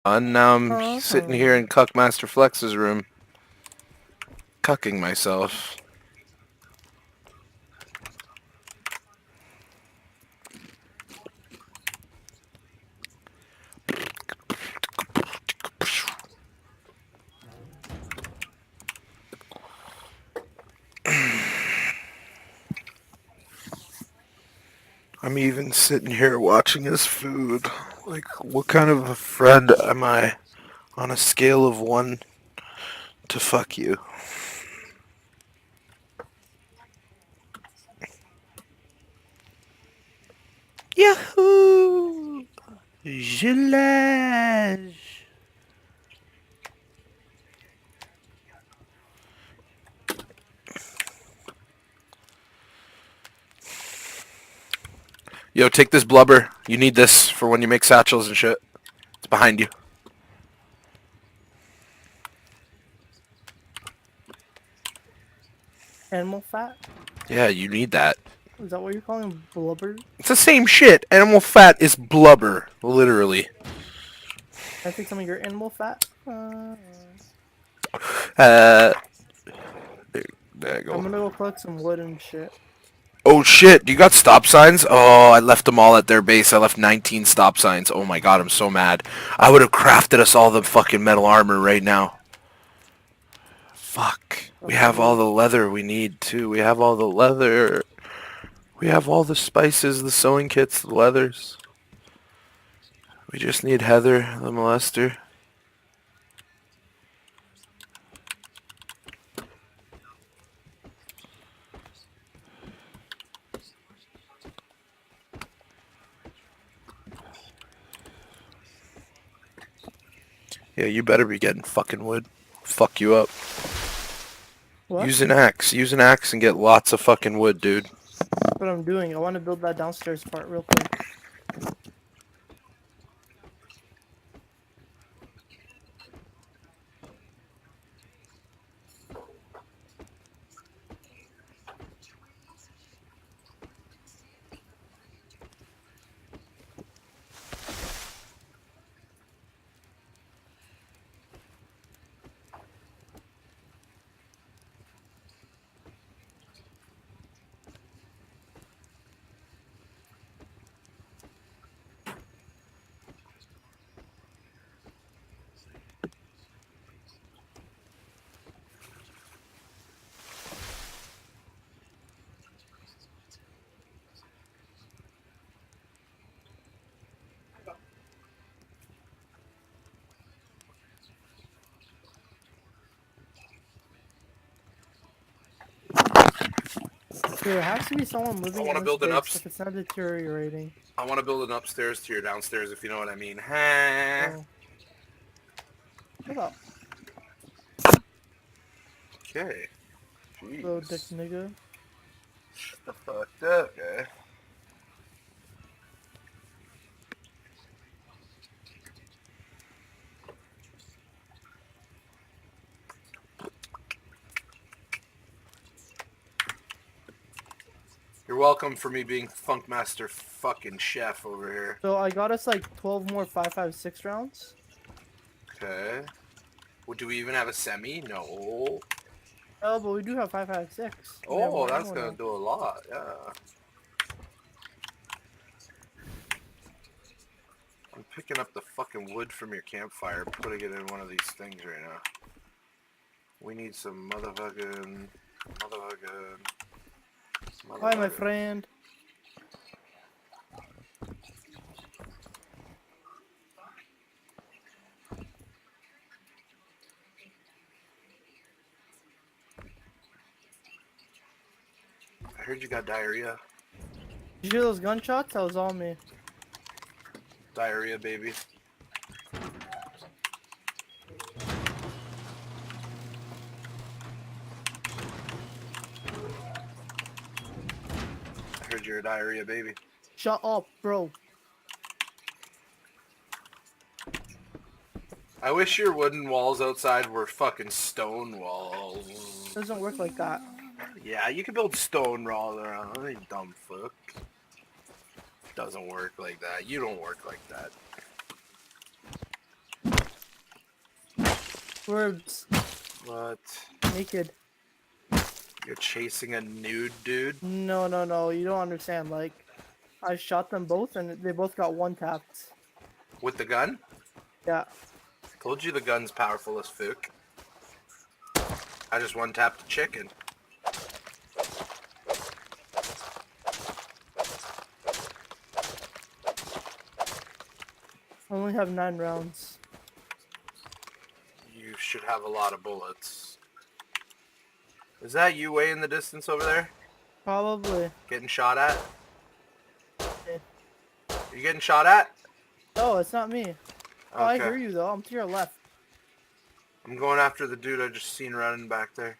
And now I'm sitting here in Cuckmaster Flex's room, cucking myself. I'm even sitting here watching his food. Like, what kind of a friend am I on a scale of 1 to fuck you? Yahoo! Gelage! Yo, take this blubber. You need this for when you make satchels and shit. It's behind you. Animal fat? Yeah, you need that. Is that what you're calling blubber? It's the same shit. Animal fat is blubber, literally. Can I take some of your animal fat? There you go. I'm gonna go collect some wood and shit. Oh shit, you got stop signs? Oh, I left them all at their base. I left 19 stop signs. Oh my god, I'm so mad. I would have crafted us all the fucking metal armor right now. Fuck. We have all the leather we need too. We have all the leather. We have all the spices, the sewing kits, the leathers. We just need Heather, the molester. Yeah, you better be getting fucking wood. Fuck you up. What? Use an axe. Use an axe and get lots of fucking wood, dude. That's what I'm doing. I want to build that downstairs part real quick. There has to be someone moving in this base if it's not deteriorating. I want to build an upstairs to your downstairs, if you know what I mean. Huh? Oh. Shut up, Okay. little dick nigga. Shut the fuck up, guy. You're welcome for me being Funkmaster fucking chef over here. So I got us like 12 more 5.56 rounds. Okay. Well, do we even have a semi? No. Oh, but we do have 5.56. Oh, that's gonna do a lot, yeah. I'm picking up the fucking wood from your campfire, putting it in one of these things right now. We need some motherfucking... Hi, my friend. I heard you got diarrhea. Did you hear those gunshots? That was all me. Diarrhea, baby. I heard you're a diarrhea, baby. Shut up, bro. I wish your wooden walls outside were fucking stone walls. It doesn't work like that. Yeah, you can build stone walls around. You dumb fuck. Doesn't work like that. You don't work like that. Verbs. What? Naked. You're chasing a nude dude? No. You don't understand. Like, I shot them both, and they both got one tapped. With the gun? Yeah. Told you the gun's powerful as fuck. I just one-tapped the chicken. I only have 9 rounds. You should have a lot of bullets. Is that you way in the distance over there? Probably. Getting shot at? Eh. Are you getting shot at? Oh, it's not me. Oh, I Okay. hear you though. I'm to your left. I'm going after the dude I just seen running back there.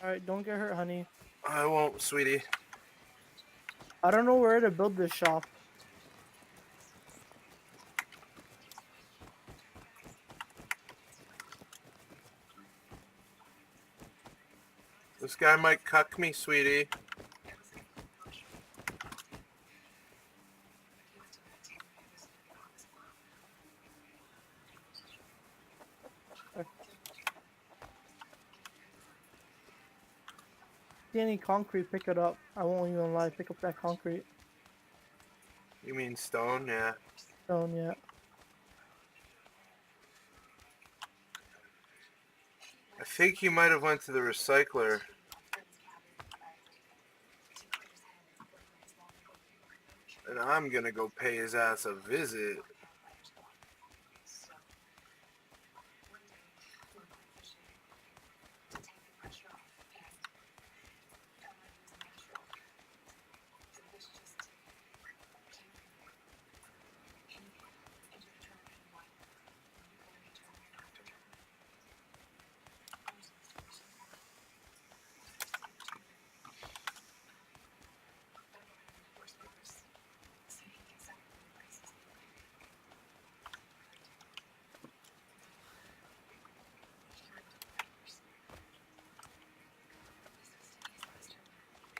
Alright, don't get hurt, honey. I won't, sweetie. I don't know where to build this shop. This guy might cuck me, sweetie. See any concrete, pick it up. I won't even lie, pick up that concrete. You mean stone? Yeah. Stone, yeah. I think he might have went to the recycler. And I'm gonna go pay his ass a visit.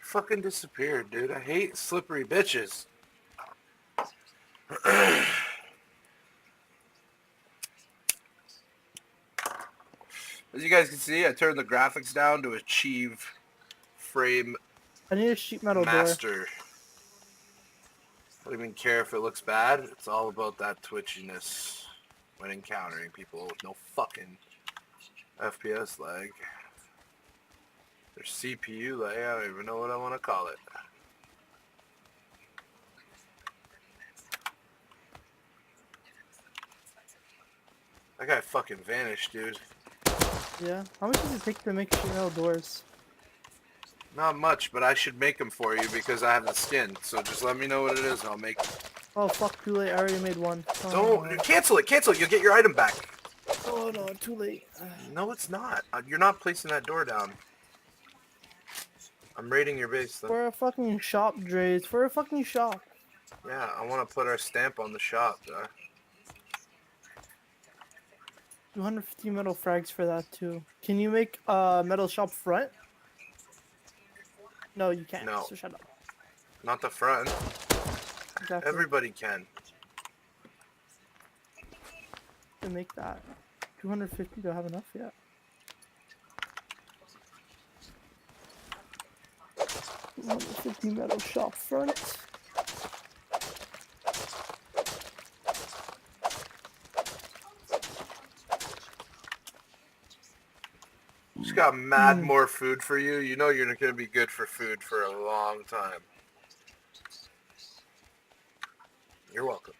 Fucking disappeared, dude. I hate slippery bitches. As you guys can see, I turned the graphics down to achieve frame I need a sheet metal door. master. I don't even care if it looks bad. It's all about that twitchiness when encountering people with no fucking FPS lag. Their CPU lag, I don't even know what I want to call it. That guy fucking vanished, dude. Yeah. How much does it take to make sheet metal doors? Not much, but I should make them for you because I have the skin. So just let me know what it is and I'll make them. Oh fuck, too late. I already made one. Don't cancel it, cancel it. You'll get your item back. Oh no, too late. No, it's not. You're not placing that door down. I'm raiding your base, though. For a fucking shop, Dre. For a fucking shop. Yeah, I want to put our stamp on the shop. 250 metal frags for that too. Can you make a metal shop front? No, you can't. No. So shut up. Not the front. Exactly. Everybody can. To make that. 250, do I have enough yet? $250 metal shop front. Just got mad more food for you. You know you're going to be good for food for a long time. You're welcome.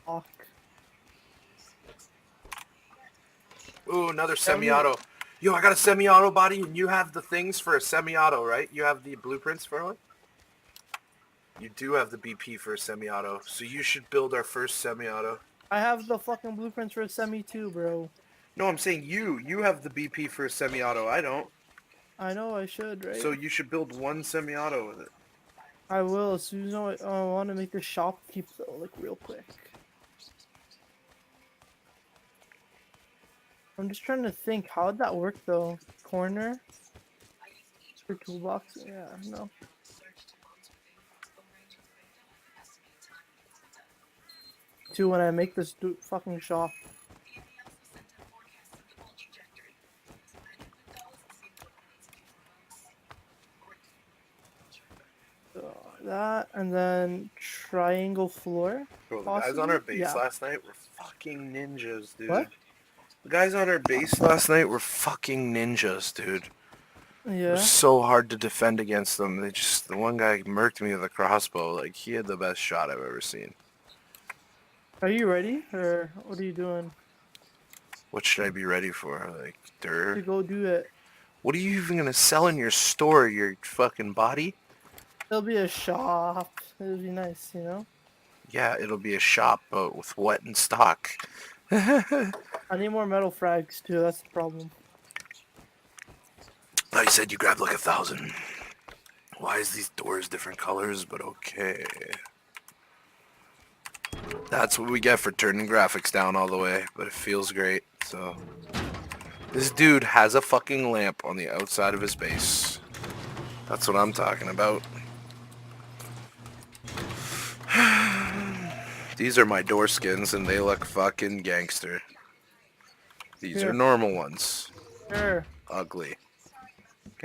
Fuck. Ooh, another semi-auto. Yo, I got a semi-auto body, and you have the things for a semi-auto, right? You have the blueprints for one? You do have the BP for a semi-auto, so you should build our first semi-auto. I have the fucking blueprints for a semi too, bro. No, I'm saying you. You have the BP for a semi-auto. I don't. I know I should, right? So you should build one semi-auto with it. I will as soon as I want to make the shop keep though, like real quick. I'm just trying to think. How'd that work though? Corner for toolbox? Yeah, no. To when I make this fucking shop. That and then triangle floor, Bro, the guys on our possibly. base Yeah. last night were fucking ninjas, dude. What? The guys on our base last night were fucking ninjas, dude. It was Yeah. so hard to defend against them. The one guy murked me with a crossbow. Like, he had the best shot I've ever seen. Are you ready, or what are you doing What should I be ready for? Like, to dirt? go do it? What are you even gonna sell in your store? Your fucking body? It'll be a shop. It'll be nice, you know. Yeah, it'll be a shop, but with what in stock? I need more metal frags too. That's the problem. I said you grabbed like 1,000. Why is these doors different colors? But okay. That's what we get for turning graphics down all the way, but it feels great, so. This dude has a fucking lamp on the outside of his base. That's what I'm talking about. These are my door skins and they look fucking gangster. These are Here, normal ones. here, Ugly.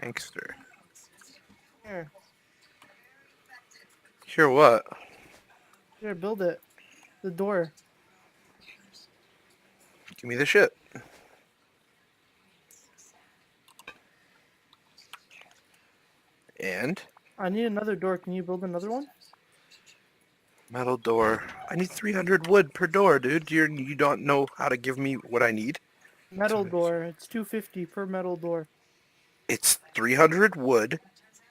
Gangster. here, Here what? here. Build it. The door. Give me the shit. And? I need another door. Can you build another one? Metal door. I need 300 wood per door, dude. You don't know how to give me what I need? Metal door. It's 250 per metal door. It's 300 wood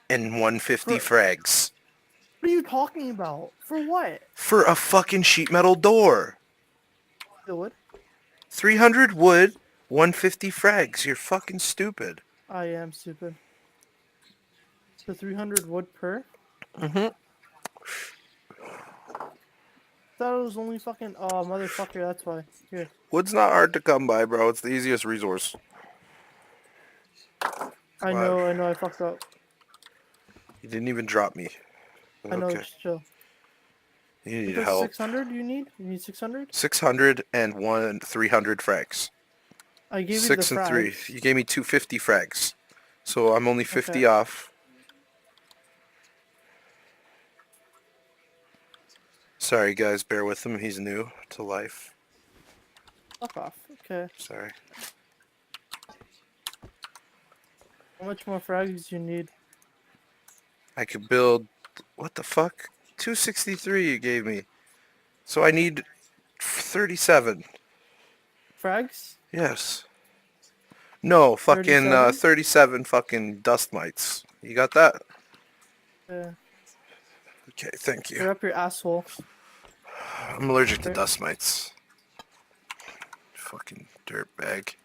and 150 For frags. what are you talking about? For what? For a fucking sheet metal door. The wood? 300 wood, 150 frags. You're fucking stupid. I am stupid. So 300 wood per? Mm-hmm. Thought it was only fucking. Oh, motherfucker. That's why. Here. Wood's not hard to come by, bro. It's the easiest resource. I Wow. know. I know. I fucked up. You didn't even drop me. I know. Okay. Just chill. You need Because help. 600 you need? You need 600? 600 and 300 frags. I gave you the 6 and 3. frags. You gave me 250 frags. So I'm only 50 Okay. off. Sorry, guys. Bear with him. He's new to life. Fuck off. Okay. Sorry. How much more frags do you need? I could build... What the fuck? 263 you gave me. So I need 37. Frags? Yes. No, fucking 37? 37 fucking dust mites. You got that? Yeah. Okay, thank you. They're up your asshole. I'm allergic to There. dust mites. Fucking dirtbag.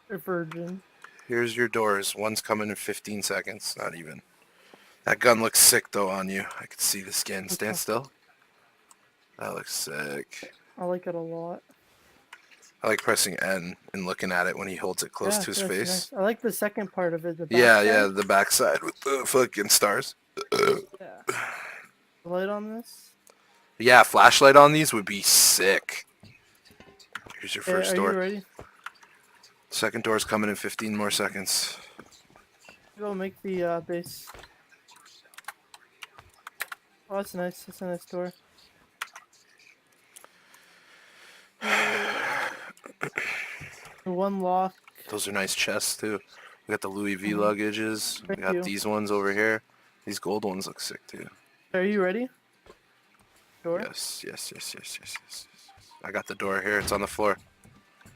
They're virgin. Here's your doors. One's coming in 15 seconds. Not even. That gun looks sick though on you. I can see the skin. Stand still. That looks sick. I like it a lot. I like pressing N and looking at it when he holds it close Yeah, to his that's face. nice. I like the second part of it, the back Yeah, side. yeah, the backside with the fucking stars. Yeah. Light on this? Yeah, flashlight on these would be sick. Here's your Hey, first are door. you ready? Second door's coming in 15 more seconds. Go make the base. Oh, that's nice. That's a nice door. One lock. Those are nice chests too. We got the Louis V Mhm. luggages. We Thank got you. these ones over here. These gold ones look sick too. Are you ready? Door? Yes, yes, yes, yes, yes, yes. I got the door here. It's on the floor.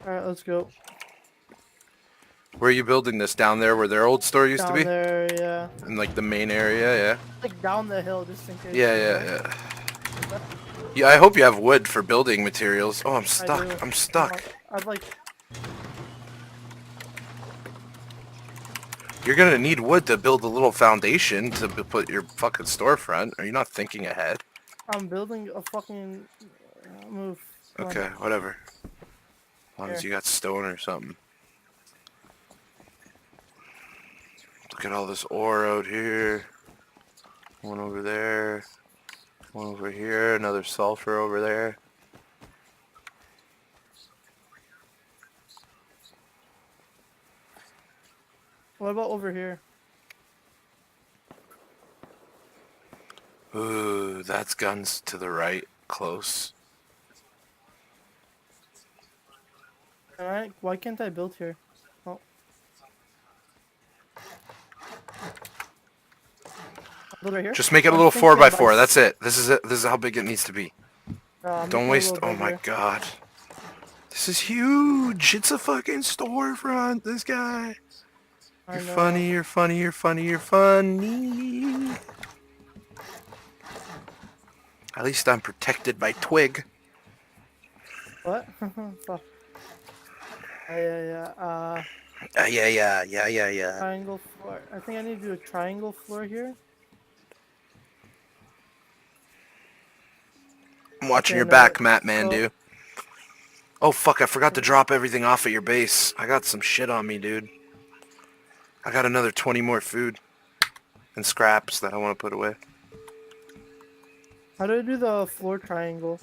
Alright, let's go. Where are you building this? Down there where their old store used to Down be? there, yeah. In like the main area, yeah? Like down the hill just in case. Yeah, you yeah, know? yeah. Yeah, I hope you have wood for building materials. Oh, I'm I stuck. do. I'm stuck. I'd like. You're gonna need wood to build a little foundation to put your fucking storefront. Are you not thinking ahead? I'm building a fucking move. Come on. Okay, whatever. As long as Here. you got stone or something. Look at all this ore out here. One over there. One over here. Another sulfur over there. What about over here? Ooh, that's guns to the right. Close. Why can't I build here? Oh, I'll build right here. Just make it a I'm little thinking by 4x4. That's it. This is it. This is how big it needs to be. I'm Don't making it a waste. little Oh my bigger. god. This is huge. It's a fucking storefront. This guy. I You're know. funny. You're funny. You're funny. You're funny. At least I'm protected by twig. What? Fuck. Yeah. Yeah. Triangle floor. I think I need to do a triangle floor here. I'm watching Okay, your no. back, Matt So, Mandu. Oh fuck, I forgot to drop everything off at your base. I got some shit on me, dude. I got another 20 more food and scraps that I want to put away. how do I do the floor triangle?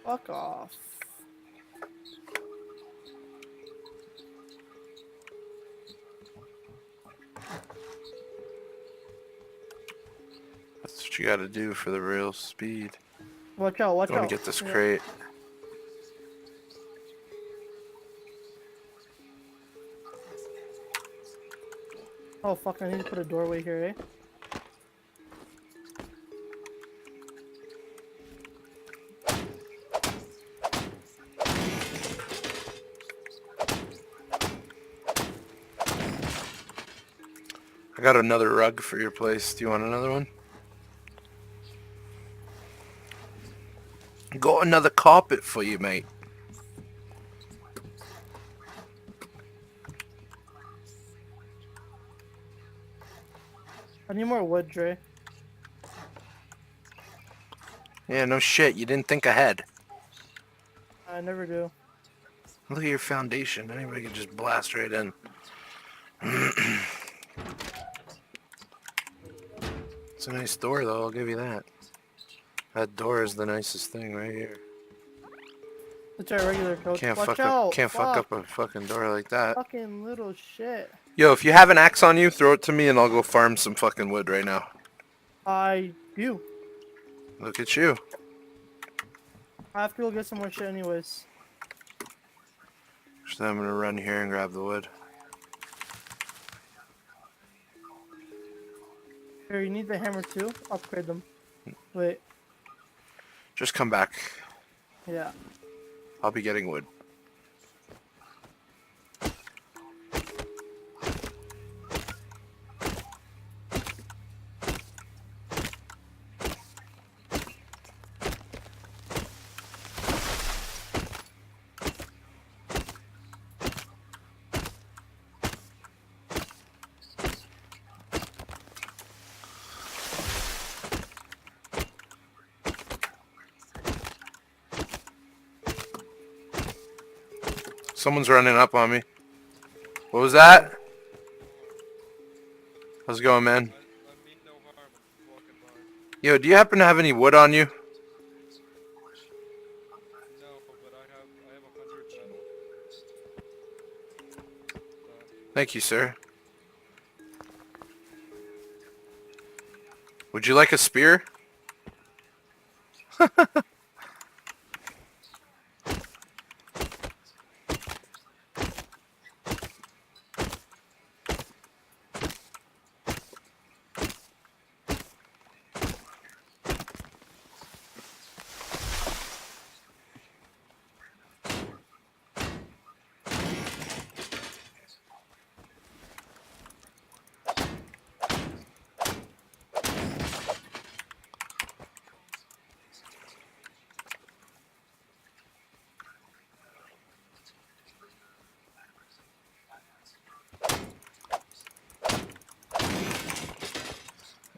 Fuck off. That's what you gotta do for the real speed. Watch out, watch You wanna out. get this Yeah. crate. Oh fuck, I need to put a doorway here, eh? I got another rug for your place. Do you want another one? Got another carpet for you, mate. I need more wood, Dre. Yeah, no shit. You didn't think ahead. I never do. Look at your foundation. Anybody can just blast right in. It's a nice door, though. I'll give you that. That door is the nicest thing right here. Let's try regular coach. Can't Watch fuck up. out! Can't fuck Fuck! up a fucking door like that. Fucking little shit. Yo, if you have an axe on you, throw it to me, and I'll go farm some fucking wood right now. I do. Look at you. I have to go get some more shit anyways. So I'm gonna run here and grab the wood. Here, you need the hammer too? Upgrade them. Wait. Just come back. Yeah. I'll be getting wood. Someone's running up on me. What was that? How's it going, man? I mean no harm, I'm just walking by. Yo, do you happen to have any wood on you? No, but I have 100 metal. Thank you, sir. Would you like a spear?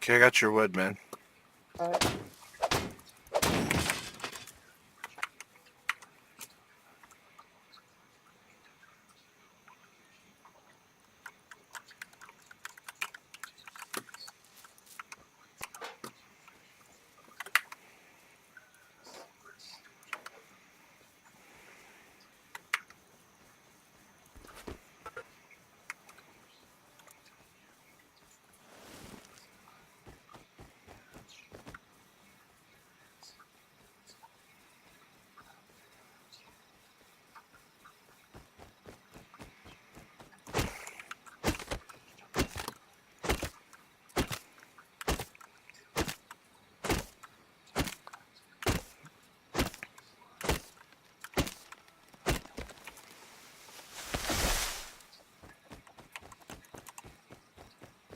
Okay, I got your wood, man. Alright.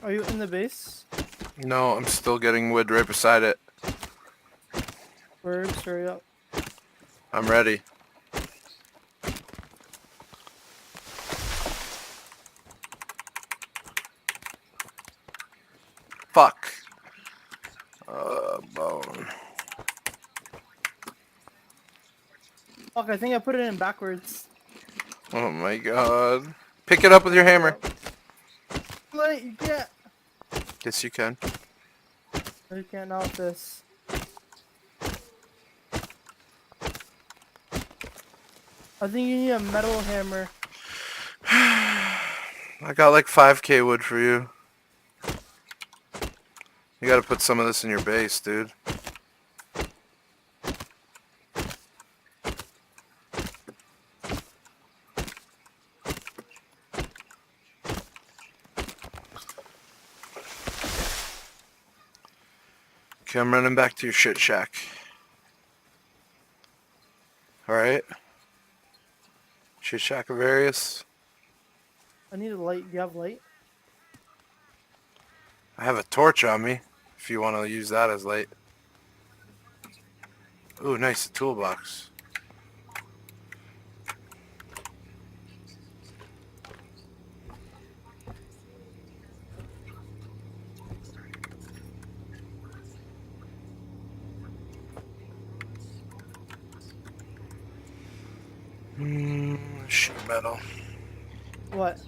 Are you in the base? No, I'm still getting wood right beside it. Birds, hurry up. I'm ready. Fuck. Bone. Fuck, I think I put it in backwards. Oh my god. Pick it up with your Hurry hammer. up. Wait, you can't. Yes, you can. You can't now with this. I think you need a metal hammer. I got like 5k wood for you. You gotta put some of this in your base, dude. Okay, I'm running back to your shit shack. Alright? Shit shack of Various. I need a light. Do you have light? I have a torch on me, if you want to use that as light. Ooh, nice, a toolbox. Sheet metal. What?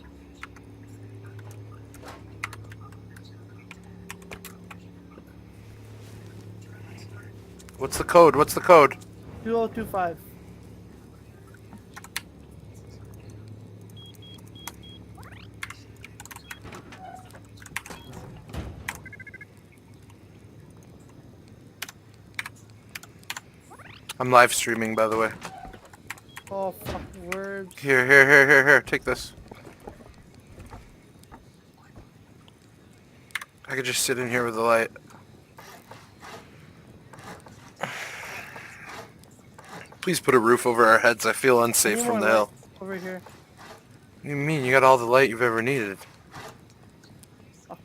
What's the code? What's the code? 2025. I'm live streaming, by the way. Oh, fuck, words. Here. Take this. I could just sit in here with the light. Please put a roof over our heads. I feel I unsafe need from more the light hill. over here. What do you mean? You got all the light you've ever needed. Fuck.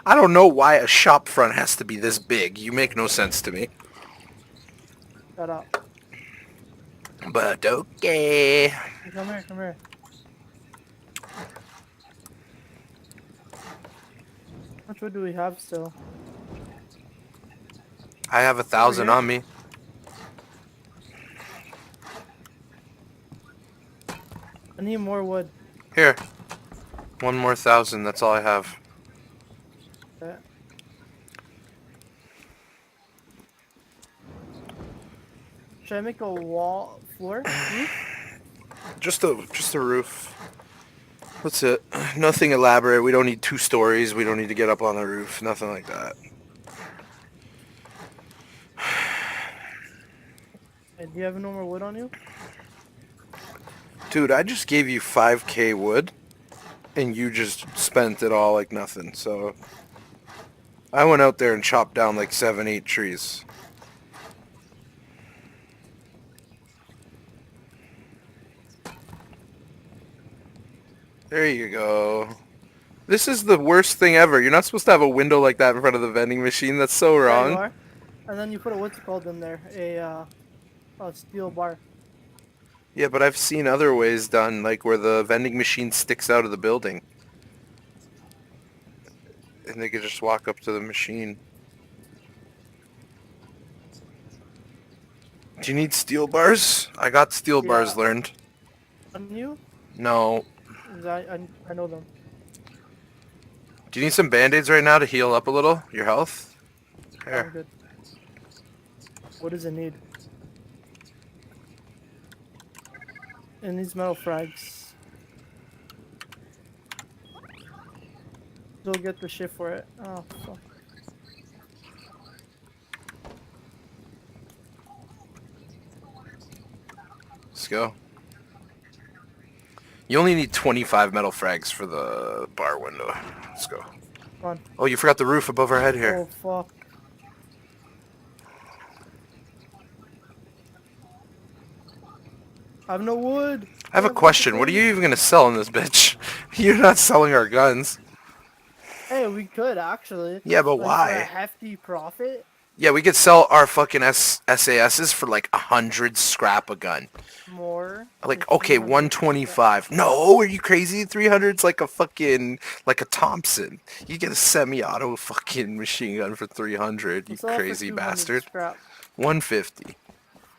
I don't know why a shop front has to be this big. You make no sense to me. Shut up. But okay. Come here, come here. How much wood do we have still? I have 1,000 here? on me. I need more wood. Here. One more 1,000. That's all I have. Okay. Should I make a wall, floor, roof? Just a roof. That's it. Nothing elaborate. We don't need 2 stories. We don't need to get up on the roof. Nothing like that. Hey, do you have no more wood on you? Dude, I just gave you 5k wood, and you just spent it all like nothing. So I went out there and chopped down like 7, 8 trees. There you go. This is the worst thing ever. You're not supposed to have a window like that in front of the vending machine. That's so Yeah, you wrong. are. And then you put a what's it called in there? A steel bar. Yeah, but I've seen other ways done, like where the vending machine sticks out of the building. And they could just walk up to the machine. Do you need steel bars? I got steel Yeah. bars learned. On you? No. 'Cause I know them. Do you need some band-aids right now to heal up a little? Your health? Yeah, I'm Here. good. What does it need? It needs metal frags. Go get the shit for it. Oh fuck. Let's go. You only need 25 metal frags for the bar window. Let's go. Come on. Oh, you forgot the roof above our head here. Oh fuck. I have no wood. I have a question. What are you even going to sell in this bitch? You're not selling our guns. Hey, we could actually. Yeah, but Like for a why? hefty profit. Yeah, we could sell our fucking SASs for like 100 scrap a gun. More. Like, For okay, 300. 125. No, are you crazy? 300's like a fucking, like a Thompson. You get a semi-auto fucking machine gun for 300, We'll you sell it for crazy 200 bastard. scrap. 150.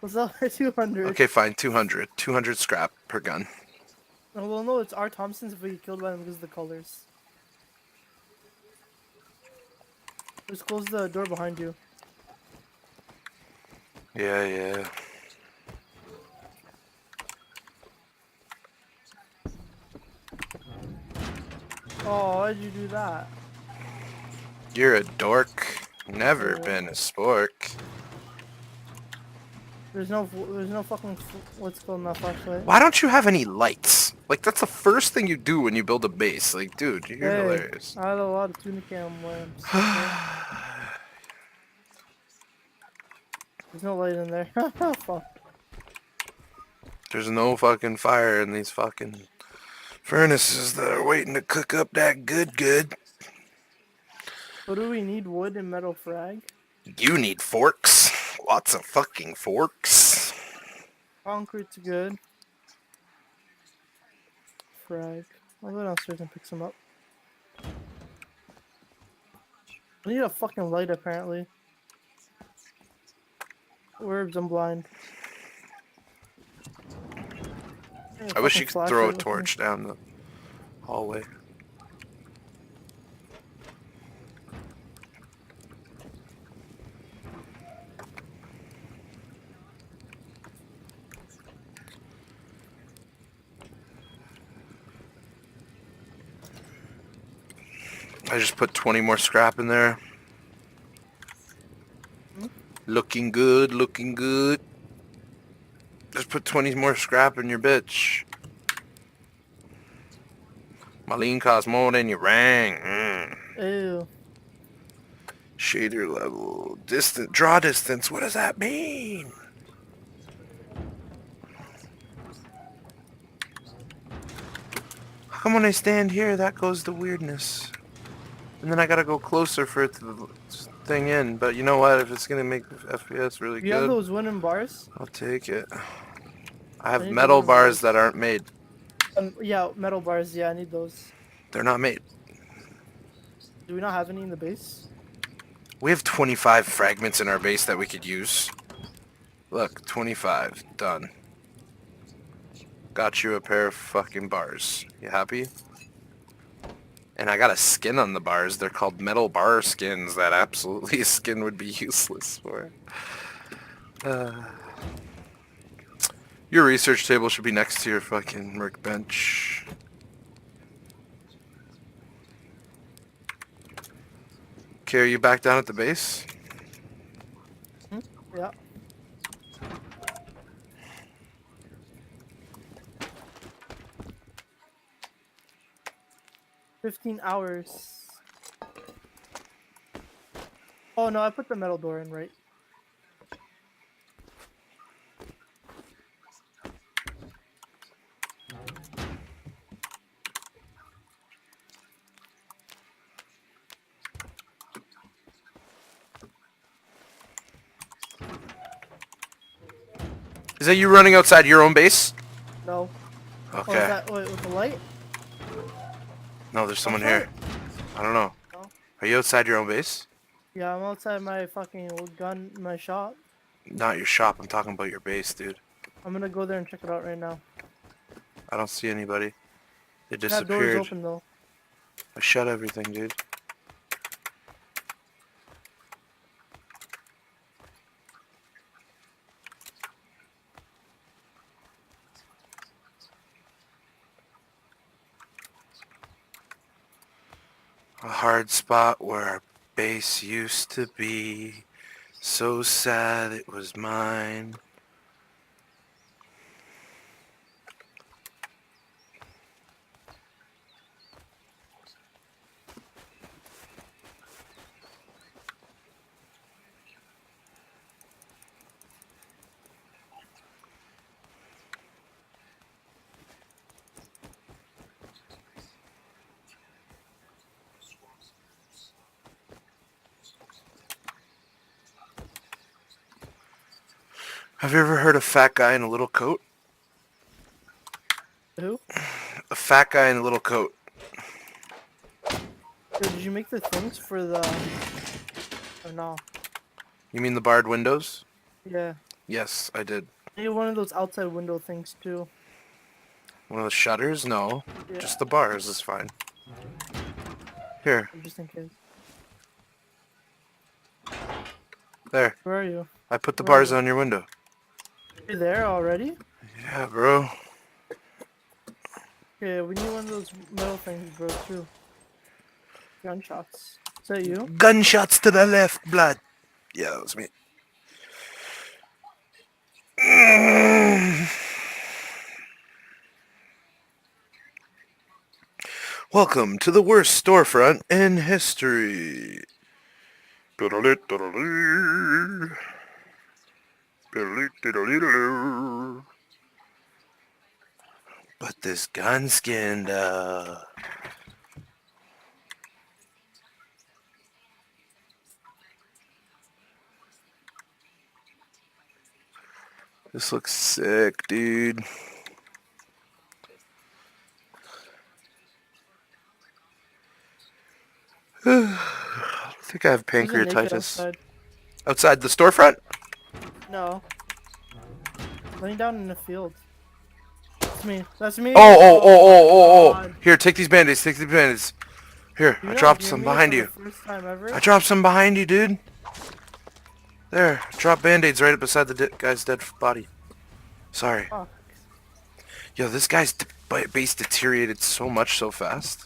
We'll sell it for 200. Okay, fine, 200. 200 scrap per gun. Oh, well, no, it's our Thompsons if we get killed by them because of the colors. Just close the door behind you. Yeah, yeah. Oh, why'd you do that? You're a dork. Never Yeah. been a spork. There's no fucking what's called my flashlight. Why don't you have any lights? Like, that's the first thing you do when you build a base. Like, dude, you're Hey, hilarious. I had a lot of tunicam lamps. Okay? There's no light in there. Fuck. There's no fucking fire in these fucking furnaces that are waiting to cook up that good. What do we need? Wood and metal frag? You need forks. Lots of fucking forks. Concrete's good. Frag. I'll go downstairs and pick some up. I need a fucking light apparently. Herbs, I'm blind. Hey, I wish fucking you could throw a flashlight with me. torch down the hallway. I just put 20 more scrap in there. Looking good, looking good. Just put 20 more scrap in your bitch. My lean costs more than your rang. Ew. Shader level. Distant. Draw distance. What does that mean? How come when I stand here, that goes to weirdness? And then I gotta go closer for it to the thing in. But you know what? If it's gonna make the FPS really You have good, those wooden bars? I'll take it. I I have need the metal wooden bars bars. that aren't made. Yeah, metal bars. Yeah, I need those. They're not made. Do we not have any in the base? We have 25 fragments in our base that we could use. Look, 25. Done. Got you a pair of fucking bars. You happy? And I got a skin on the bars. They're called metal bar skins that absolutely a skin would be useless for. Your research table should be next to your fucking workbench. Okay, are you back down at the base? Hmm? Yeah. $15. Oh no, I put the metal door in right. Is that you running outside your own base? No. Oh, is Okay. that wait, with the light? No, there's someone Flashlight? here. I don't know. No. Are you outside your own base? Yeah, I'm outside my fucking gun, my shop. Not your shop. I'm talking about your base, dude. I'm gonna go there and check it out right now. I don't see anybody. They That door is disappeared. open though. I shut everything, dude. A hard spot where our base used to be. So sad it was mine. Have you ever heard of fat guy in a little coat? Who? A fat guy in a little coat. Yo, did you make the things for the? Or no? You mean the barred windows? Yeah. Yes, I did. I need one of those outside window things too. One of the shutters? No. Yeah. Just the bars is fine. Here. Just in case. There. Where are you? I put the Where are bars you? on your window. You're there already? Yeah, bro. Okay, we need one of those metal things, bro, too. Gunshots. Is that you? Gunshots to the left, blood. Yeah, that was me. Welcome to the worst storefront in history. But this gun skinned, this looks sick, dude. I think I have Who's it naked pancreatitis. outside? Outside the storefront? No. Laying down in the field. That's me. That's me. Oh. Here, take these band-aids. Take these band-aids. Here, You I not dropped hear some me behind for you. the first time ever? I dropped some behind you, dude. There, drop band-aids right up beside the guy's dead body. Sorry. Fuck. Yo, this guy's base deteriorated so much so fast.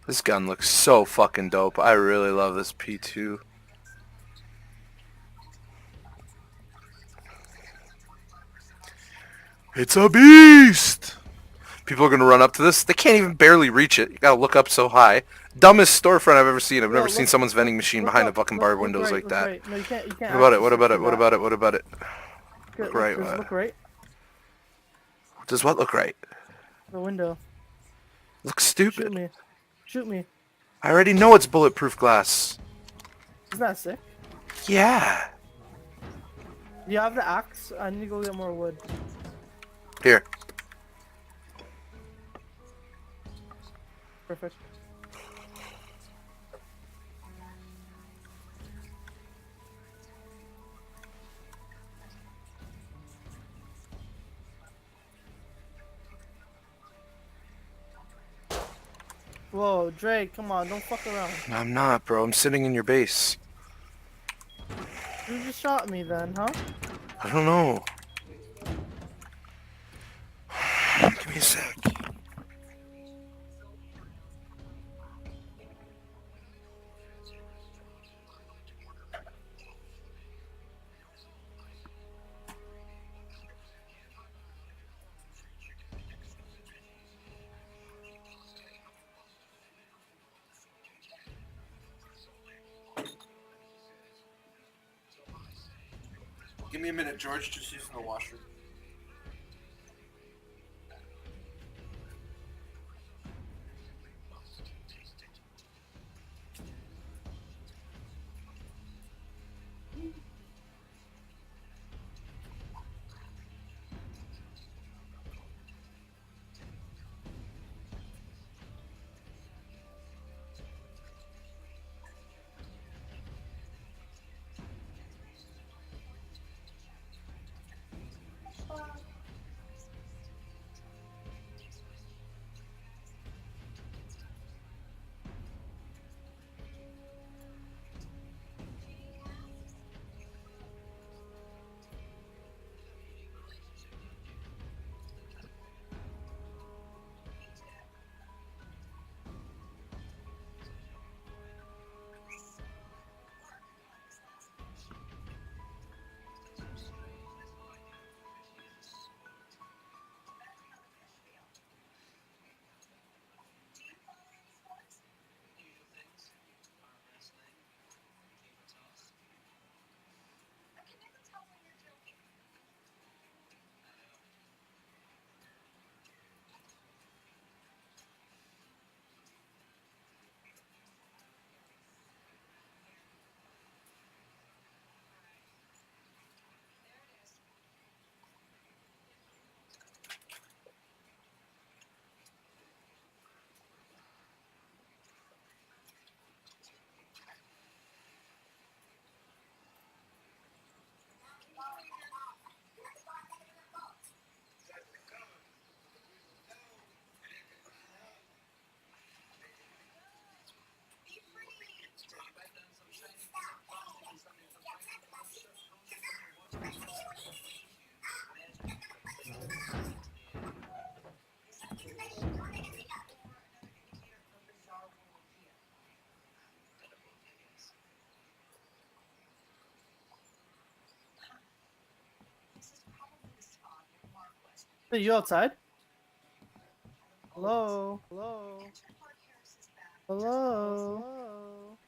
This gun looks so fucking dope. I really love this P2. It's a beast! People are gonna run up to this. They can't even barely reach it. You gotta look up so high. Dumbest storefront I've ever seen. I've Yo, never seen someone's vending machine look behind a up, fucking barred look windows right, like look that. Right. No, you can't. You can't. What about it? access What about through it? What that. about it? What about it? Look right, Does it look right? Does what look right? The window. Looks Shoot stupid. me. Shoot me. I already know it's bulletproof glass. Isn't that sick? Yeah. Do you have the axe? I need to go get more wood. Here. Perfect. Whoa, Drake, come on, don't fuck around. I'm not, bro. I'm sitting in your base. You just shot me then, huh? I don't know. Give me a sec. Give me a minute, George. Just using the washroom. Hey, you outside? Hello? Hello? Hello? Hello?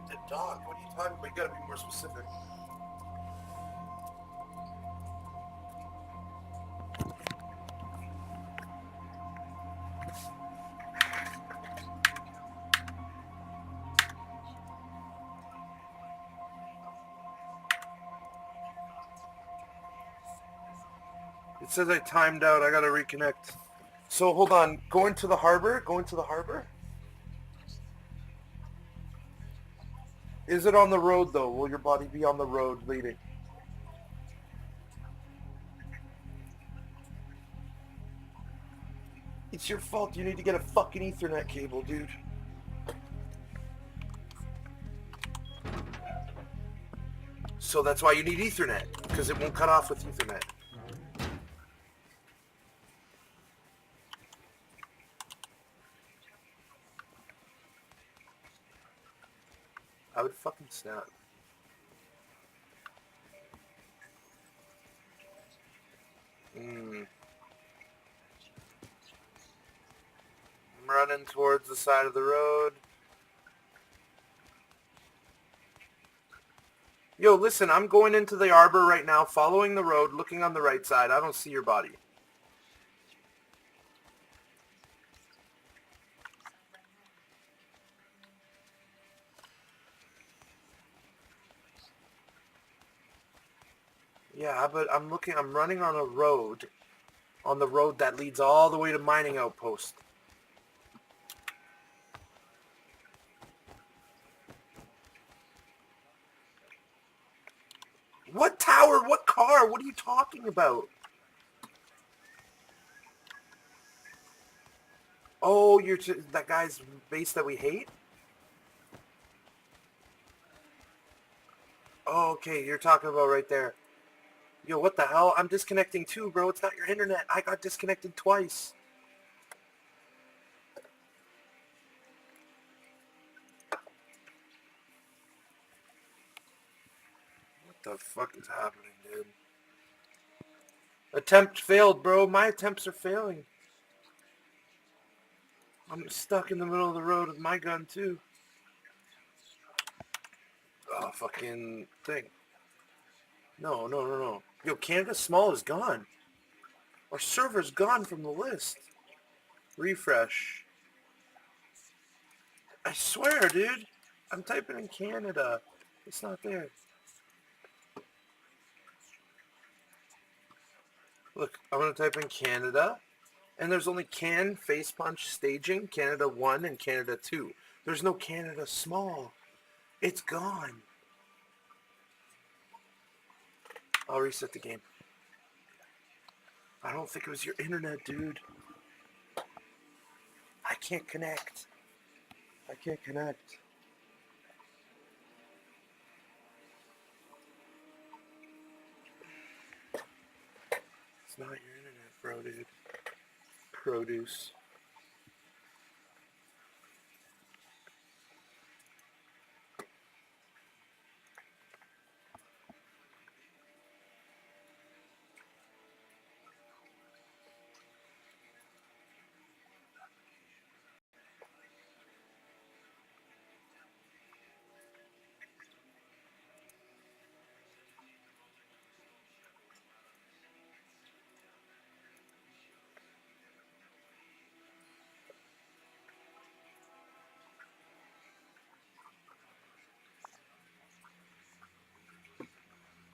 The dock. What are you talking about? You gotta be more specific. It says I timed out. I gotta reconnect. So hold on. Going to the harbor? Going to the harbor? Is it on the road though? Will your body be on the road leading? It's your fault. You need to get a fucking Ethernet cable, dude. So that's why you need Ethernet, because it won't cut off with Ethernet. I would fucking snap. running towards the side of the road. Yo, listen, I'm going into the arbor right now, following the road, looking on the right side. I don't see your body. Yeah, but I'm running on a road, on the road that leads all the way to mining outpost. What tower? What car? What are you talking about? Oh, that guy's base that we hate? Oh, okay, you're talking about right there. Yo, what the hell? I'm disconnecting too, bro. It's not your internet. I got disconnected twice. What the fuck is happening, dude? Attempt failed, bro. My attempts are failing. I'm stuck in the middle of the road with my gun, too. Oh, fucking thing. No, no, no, no. Yo, Canada Small is gone. Our server's gone from the list. Refresh. I swear, dude. I'm typing in Canada. It's not there. Look, I'm going to type in Canada. And there's only Can, Face Punch, Staging, Canada 1, and Canada 2. There's no Canada Small. It's gone. I'll reset the game. I don't think it was your internet, dude. I can't connect. I can't connect. It's not your internet, bro, dude. Produce.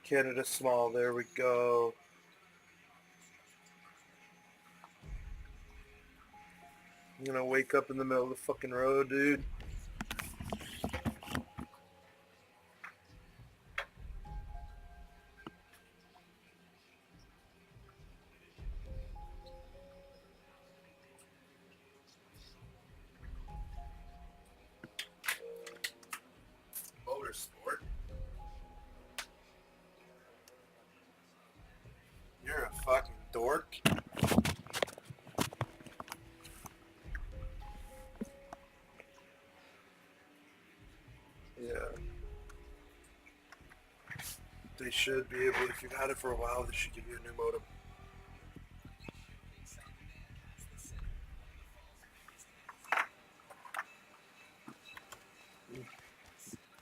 Canada Small, there we go. I'm gonna wake up in the middle of the fucking road, dude. Motorsport? You're a fucking dork. Yeah. They should be able, if you've had it for a while, they should give you a new modem.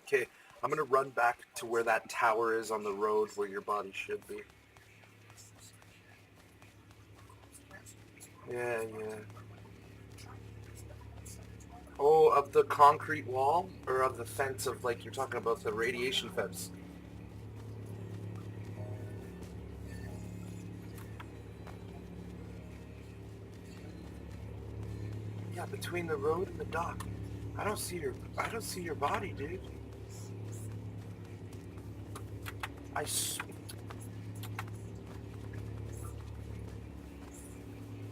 Okay, I'm gonna run back to where that tower is on the road where your body should be. Yeah, yeah. Oh, of the concrete wall? Or of the fence of, like, you're talking about the radiation fence? Yeah, between the road and the dock. I don't see your body, dude.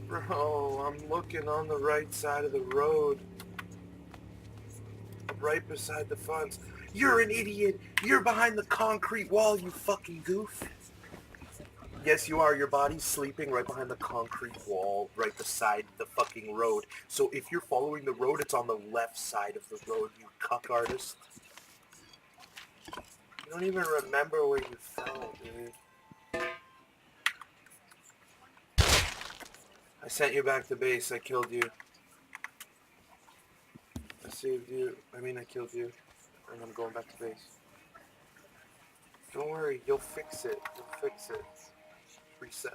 Bro, I'm looking on the right side of the road. Right beside the funds. You're an idiot. You're behind the concrete wall, you fucking goof. Yes, you are. Your body's sleeping right behind the concrete wall, right beside the fucking road. So if you're following the road, it's on the left side of the road, you cuck artist. You don't even remember where you fell, dude. I sent you back to base. I killed you. saved you. I mean, I killed you. And I'm going back to base. Don't worry, you'll fix it. You'll fix it. Reset.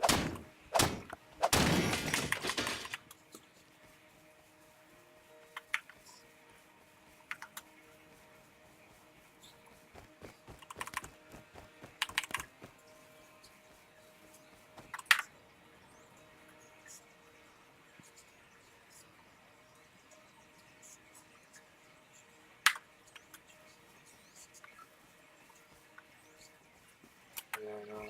Yeah, I know.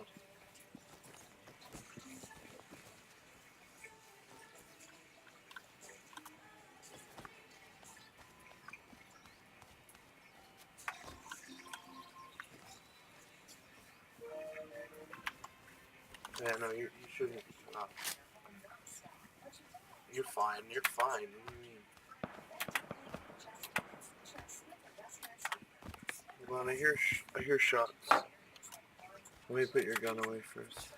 Yeah, no, you shouldn't. Not. You're fine. You're fine. What do you mean? Hold on, I hear shots. Let me put your gun away first.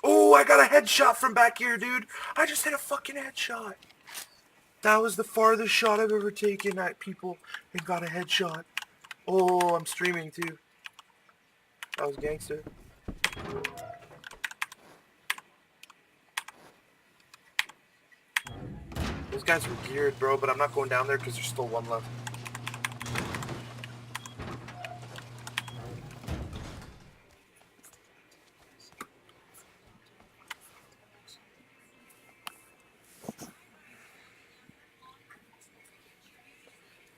Oh, I got a headshot from back here, dude. I just hit a fucking headshot. That was the farthest shot I've ever taken at people and got a headshot. Oh, I'm streaming too. That was gangster. Those guys were geared, bro, but I'm not going down there because there's still one left.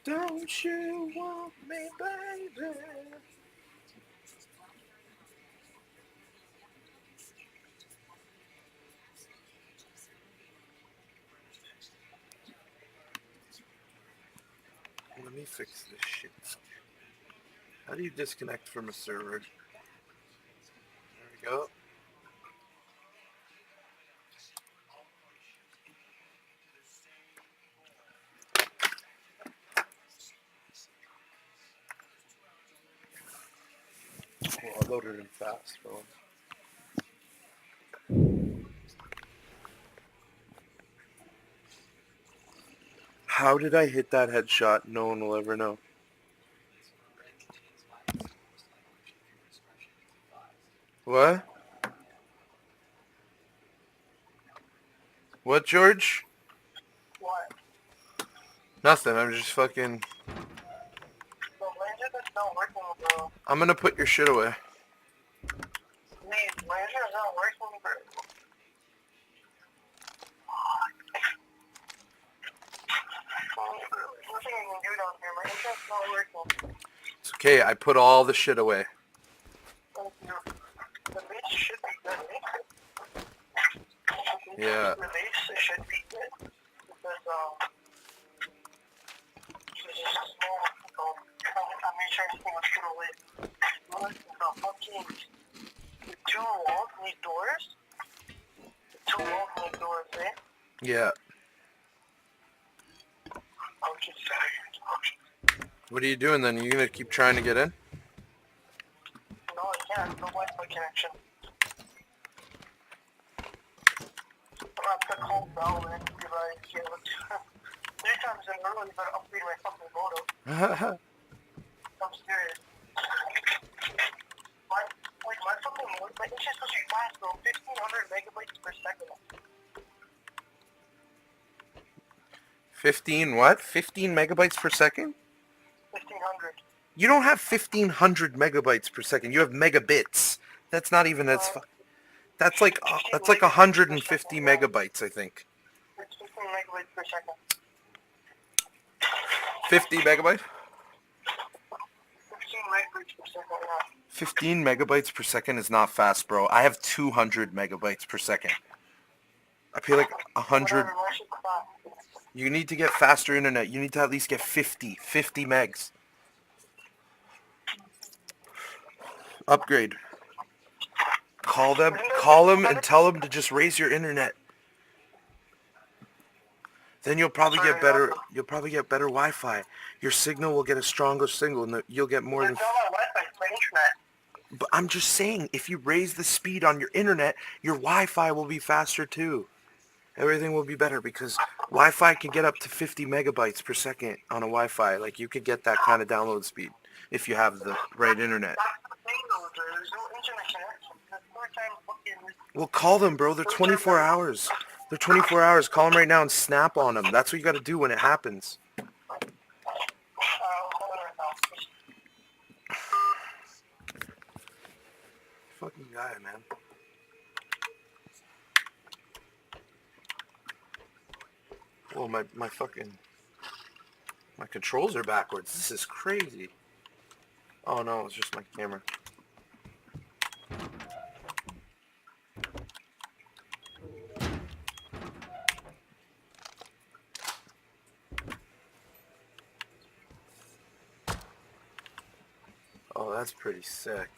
Don't you want me, baby? Let me fix this shit. How do you disconnect from a server? There we go. Well, I loaded in fast, bro. How did I hit that headshot? No one will ever know. What? What, George? What? Nothing. I'm just fucking... The laser that's not working, bro. I'm gonna put your shit away. These lasers not working, bro. Nothing I can do down here. My internet's not working. It's okay. I put all the shit away. Thank you. The base should be good, right? Yeah. The base should be good. Because, it's just a small, I made sure everything was put away. Look, the fucking, the two walls need doors. The two walls need doors, eh? Yeah. I'll just say. What are you doing then? Are you gonna keep trying to get in? No, I can't. No Wi-Fi connection. I'm gonna have to call Bell and be like, yeah, look, 3 times in a row, you better upgrade my fucking modem. I'm serious. My fucking modem, my internet's supposed to be fast, bro. 1500 megabytes per second. 15 what? 15 megabytes per second? 1500. You don't have 1500 megabytes per second. You have megabits. That's not even that's like 150 megabytes, I think. It's 15 megabytes per second. 50 megabytes? 15 megabytes per second, yeah. 15 megabytes per second is not fast, bro. I have 200 megabytes per second. I pay like 100. Whatever, my shit's fast. You need to get faster internet. You need to at least get 50 megs. Upgrade. Call them and tell them to just raise your internet. Then you'll probably get better Wi-Fi. Your signal will get a stronger signal and you'll get more than It's not my Wi-Fi, it's my internet. But I'm just saying, if you raise the speed on your internet, your Wi-Fi will be faster too. Everything will be better because Wi-Fi can get up to 50 megabytes per second on a Wi-Fi. Like you could get that kind of download speed if you have the right internet. That's the thing though, there's no internet connection. There's 4 times fucking... Well, call them, bro. They're 24 hours. They're 24 hours. Call them right now and snap on them. That's what you got to do when it happens. Fucking guy, man. Oh, my fucking... My controls are backwards. This is crazy. Oh, no, it's just my camera. Oh, that's pretty sick.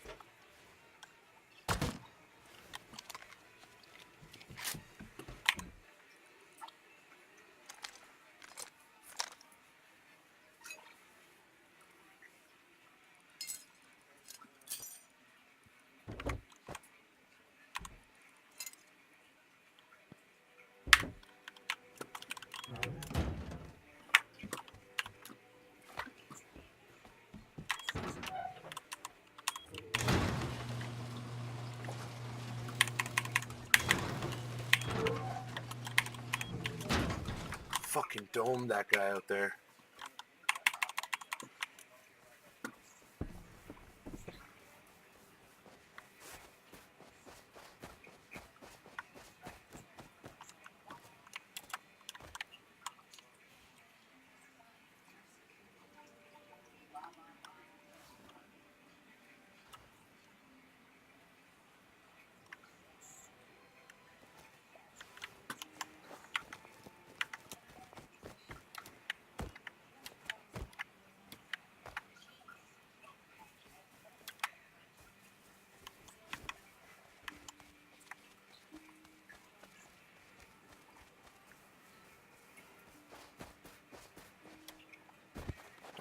Fucking dome that guy out there.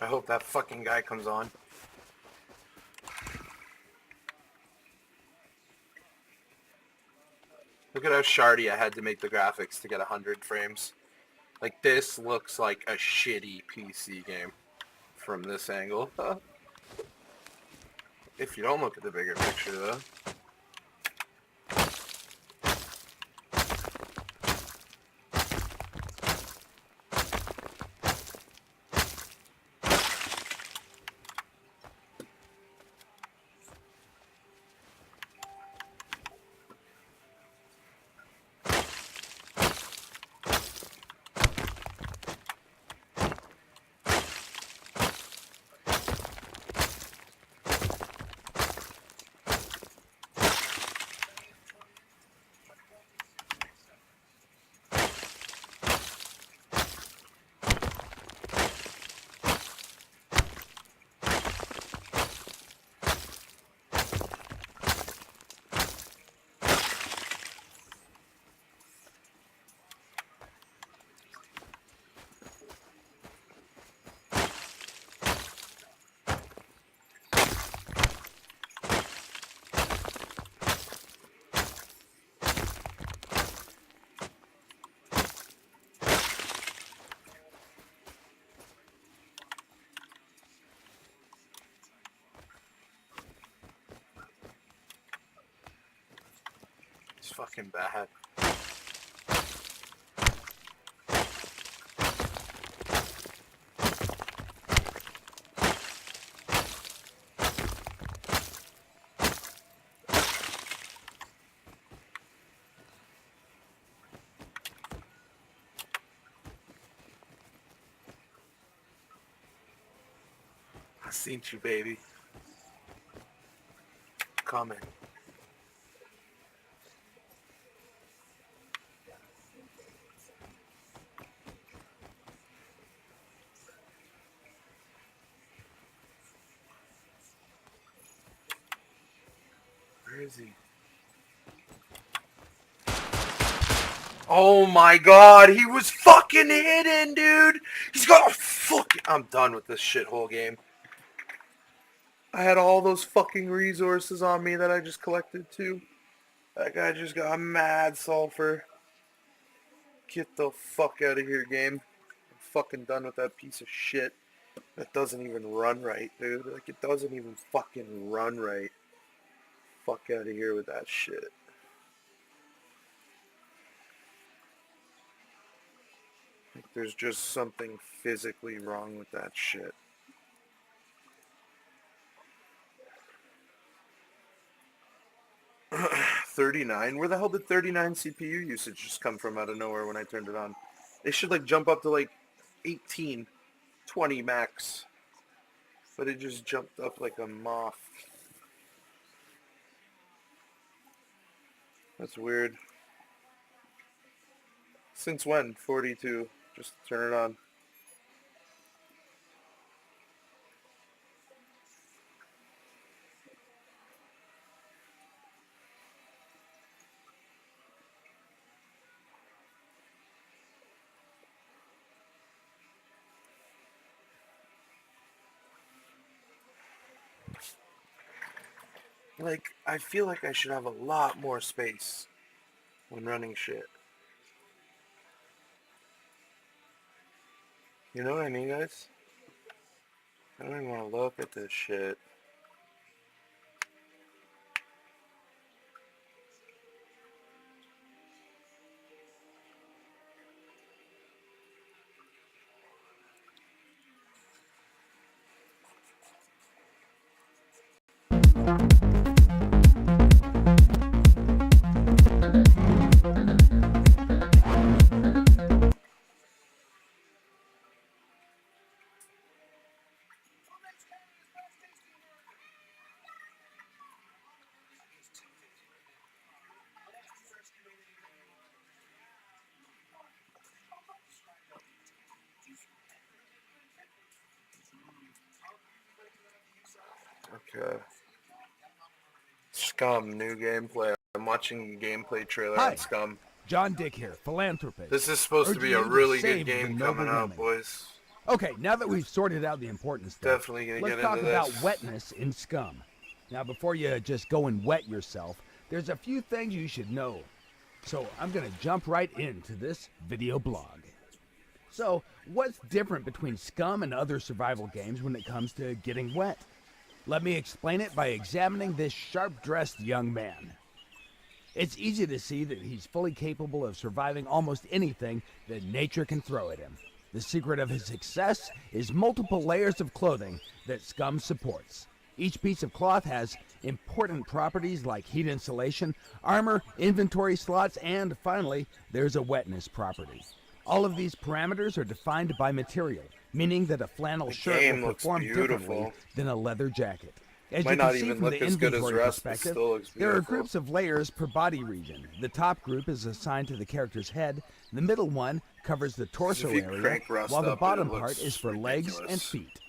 I hope that fucking guy comes on. Look at how shardy I had to make the graphics to get 100 frames. Like, this looks like a shitty PC game from this angle. If you don't look at the bigger picture, though. It's fucking bad. I seen you, baby. Coming. Where is he? Oh my god, he was fucking hidden, dude! He's got a fucking... I'm done with this shithole game. I had all those fucking resources on me that I just collected too. That guy just got mad sulfur. Get the fuck out of here, game. I'm fucking done with that piece of shit. That doesn't even run right, dude. Like, it doesn't even fucking run right. Fuck out of here with that shit. Like, there's just something physically wrong with that shit. $39? Where the hell did 39 CPU usage just come from out of nowhere when I turned it on? They should like jump up to like 18, 20 max. But it just jumped up like a moth. That's weird. Since when? 42. Just turn it on. Like, I feel like I should have a lot more space when running shit. You know what I mean, guys? I don't even want to look at this shit. Okay. Scum, new gameplay. I'm watching the gameplay trailer Hi. on Scum. John Dick here, philanthropist. This is supposed to be a urging you really save good game the noble coming out, women. boys. Okay, now that we've sorted out the important stuff, Definitely gonna let's get talk into about this. wetness in Scum. Now, before you just go and wet yourself, there's a few things you should know. So I'm gonna jump right into this video blog. So, what's different between Scum and other survival games when it comes to getting wet? Let me explain it by examining this sharp-dressed young man. It's easy to see that he's fully capable of surviving almost anything that nature can throw at him. The secret of his success is multiple layers of clothing that Scum supports. Each piece of cloth has important properties like heat insulation, armor, inventory slots, and finally, there's a wetness property. All of these parameters are defined by material, meaning that a flannel shirt game will looks perform beautiful. differently than a leather jacket. As Might you not can see even from look the as good as inventory Rust, but perspective, still looks there are beautiful. groups of layers per body region. The top group is assigned to the character's head, the middle one covers the torso if you area, crank Rust while the up, it bottom looks part is for legs and ridiculous. feet.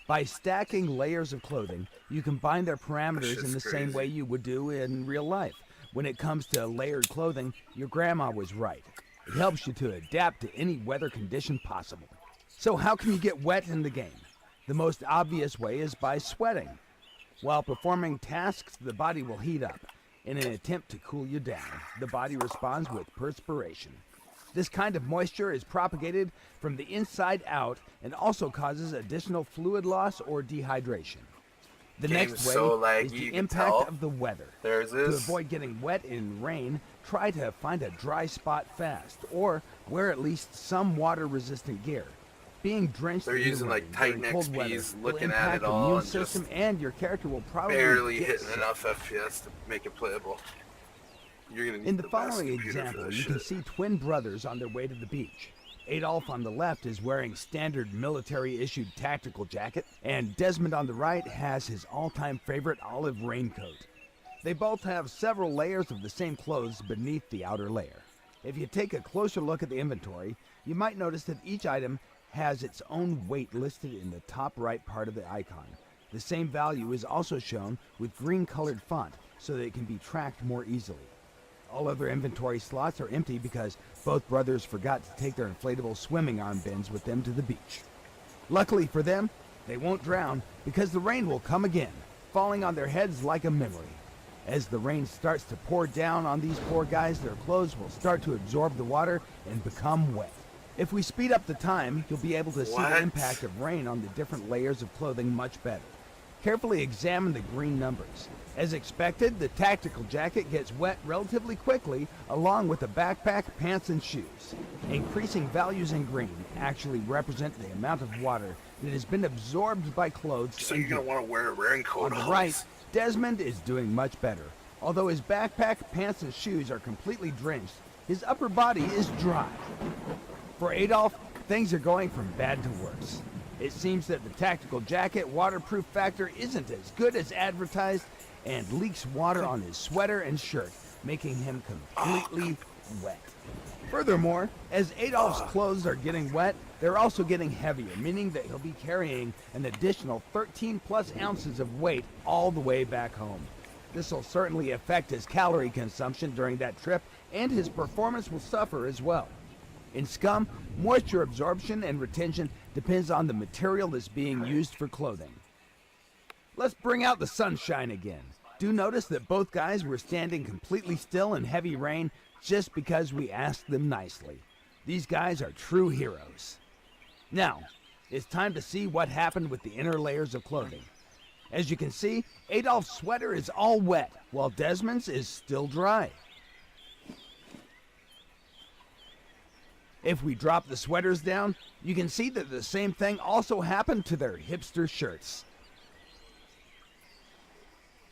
By stacking layers of clothing, you combine their parameters in shit's the same crazy. way you would do in real life. When it comes to layered clothing, your grandma was right. It helps you to adapt to any weather condition possible. So how can you get wet in the game? The most obvious way is by sweating. While performing tasks, the body will heat up. In an attempt to cool you down, the body responds with perspiration. This kind of moisture is propagated from the inside out and also causes additional fluid loss or dehydration. The Game's next way so laggy, is the you can impact tell. of the weather. There's To this. avoid getting wet in rain, try to find a dry spot fast, or wear at least some water-resistant gear. Being drenched They're in the using, like, rain Titan during cold weather XPs, will looking at impact it the all immune and just system, and your character will probably Barely get hitting sick. enough FPS to make it playable. You're gonna need In the best following computer for example, this you shit. can see twin brothers on their way to the beach. Adolf on the left is wearing standard military-issued tactical jacket, and Desmond on the right has his all-time favorite olive raincoat. They both have several layers of the same clothes beneath the outer layer. If you take a closer look at the inventory, you might notice that each item has its own weight listed in the top right part of the icon. The same value is also shown with green-colored font so that it can be tracked more easily. All other inventory slots are empty because both brothers forgot to take their inflatable swimming arm bins with them to the beach. Luckily for them, they won't drown because the rain will come again falling on their heads like a memory. As the rain starts to pour down on these poor guys, their clothes will start to absorb the water and become wet. If we speed up the time, you'll be able to see the What? impact of rain on the different layers of clothing much better. Carefully examine the green numbers. As expected, the tactical jacket gets wet relatively quickly, along with the backpack, pants, and shoes. Increasing values in green actually represent the amount of water that has been absorbed by clothes. So and you're gonna gear. want to wear a raincoat. On the always. right, Desmond is doing much better. Although his backpack, pants, and shoes are completely drenched, his upper body is dry. For Adolf, things are going from bad to worse. It seems that the tactical jacket waterproof factor isn't as good as advertised and leaks water on his sweater and shirt, making him completely wet. Furthermore, as Adolf's clothes are getting wet, they're also getting heavier, meaning that he'll be carrying an additional 13 plus ounces of weight all the way back home. This will certainly affect his calorie consumption during that trip, and his performance will suffer as well. In Scum, moisture absorption and retention depends on the material that's being used for clothing. Let's bring out the sunshine again. Do notice that both guys were standing completely still in heavy rain just because we asked them nicely. These guys are true heroes. Now, it's time to see what happened with the inner layers of clothing. As you can see, Adolf's sweater is all wet, while Desmond's is still dry. If we drop the sweaters down, you can see that the same thing also happened to their hipster shirts.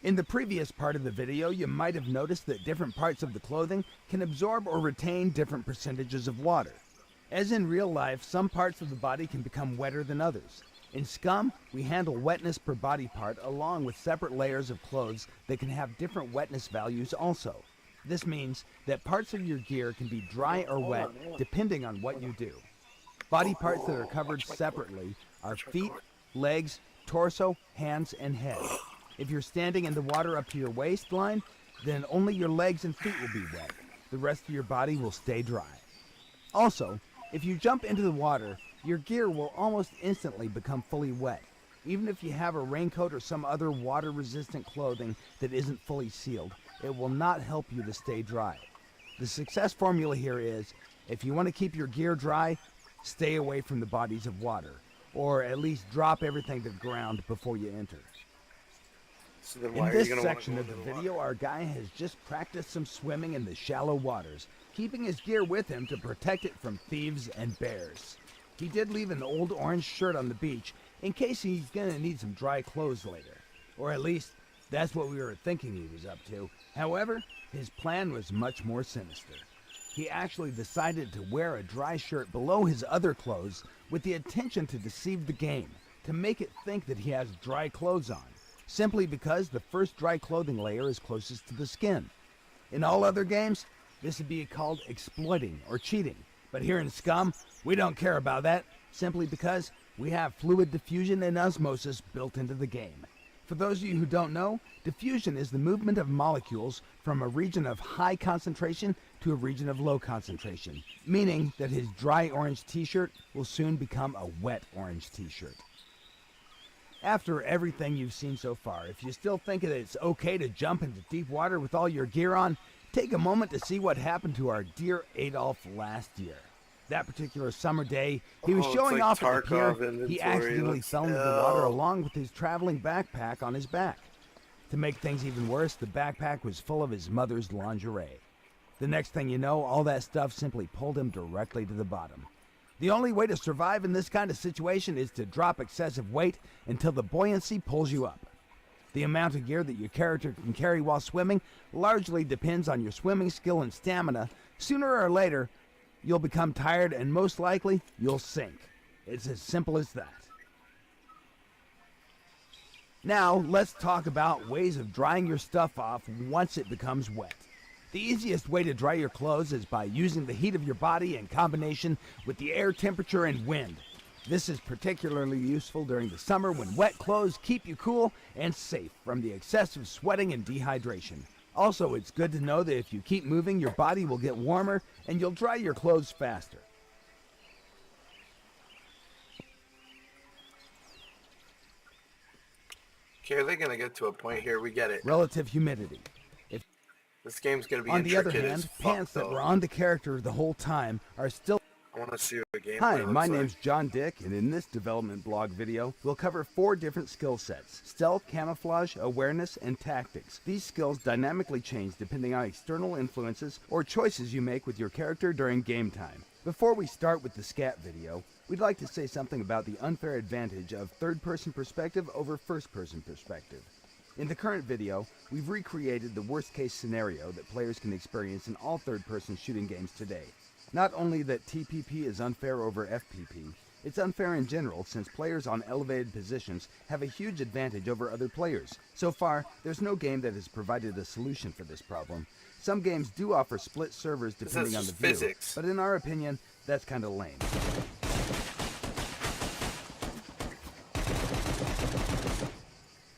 In the previous part of the video, you might have noticed that different parts of the clothing can absorb or retain different percentages of water. As in real life, some parts of the body can become wetter than others. In Scum, we handle wetness per body part along with separate layers of clothes that can have different wetness values also. This means that parts of your gear can be dry or wet depending on what you do. Body parts that are covered separately are feet, legs, torso, hands, and head. If you're standing in the water up to your waistline, then only your legs and feet will be wet. The rest of your body will stay dry. Also, if you jump into the water, your gear will almost instantly become fully wet. Even if you have a raincoat or some other water-resistant clothing that isn't fully sealed, it will not help you to stay dry. The success formula here is, if you want to keep your gear dry, stay away from the bodies of water, or at least drop everything to the ground before you enter. So then In why are this you gonna section wanna of go the into video, our guy has just practiced some swimming in the shallow waters, keeping his gear with him to protect it from thieves and bears. He did leave an old orange shirt on the beach in case he's gonna need some dry clothes later. Or at least, that's what we were thinking he was up to. However, his plan was much more sinister. He actually decided to wear a dry shirt below his other clothes with the intention to deceive the game, to make it think that he has dry clothes on, simply because the first dry clothing layer is closest to the skin. In all other games, this would be called exploiting or cheating. But here in Scum, we don't care about that, simply because we have fluid diffusion and osmosis built into the game. For those of you who don't know, diffusion is the movement of molecules from a region of high concentration to a region of low concentration, meaning that his dry orange t-shirt will soon become a wet orange t-shirt. After everything you've seen so far, if you still think that it's okay to jump into deep water with all your gear on, take a moment to see what happened to our dear Adolf last year. That particular summer day, he was Oh, it's showing like off at the pier. Tarkov inventory. He accidentally Let's fell into the water go. along with his traveling backpack on his back. To make things even worse, the backpack was full of his mother's lingerie. The next thing you know, all that stuff simply pulled him directly to the bottom. The only way to survive in this kind of situation is to drop excessive weight until the buoyancy pulls you up. The amount of gear that your character can carry while swimming largely depends on your swimming skill and stamina. Sooner or later, you'll become tired and most likely, you'll sink. It's as simple as that. Now, let's talk about ways of drying your stuff off once it becomes wet. The easiest way to dry your clothes is by using the heat of your body in combination with the air temperature and wind. This is particularly useful during the summer when wet clothes keep you cool and safe from the excessive sweating and dehydration. Also, it's good to know that if you keep moving, your body will get warmer and you'll dry your clothes faster. Okay, they're gonna get to a point here. We get it. Relative humidity. This game's gonna be On the other intricate as hand, fuck, pants that though. were on the character the whole time are still... I want to see what the gameplay Hi, looks my like. name's John Dick, and in this development blog video, we'll cover 4 different skill sets: stealth, camouflage, awareness, and tactics. These skills dynamically change depending on external influences or choices you make with your character during game time. Before we start with the scat video, we'd like to say something about the unfair advantage of third-person perspective over first-person perspective. In the current video, we've recreated the worst-case scenario that players can experience in all third-person shooting games today. Not only that TPP is unfair over FPP, it's unfair in general since players on elevated positions have a huge advantage over other players. So far, there's no game that has provided a solution for this problem. Some games do offer split servers depending on the view, physics. but in our opinion, that's kinda lame.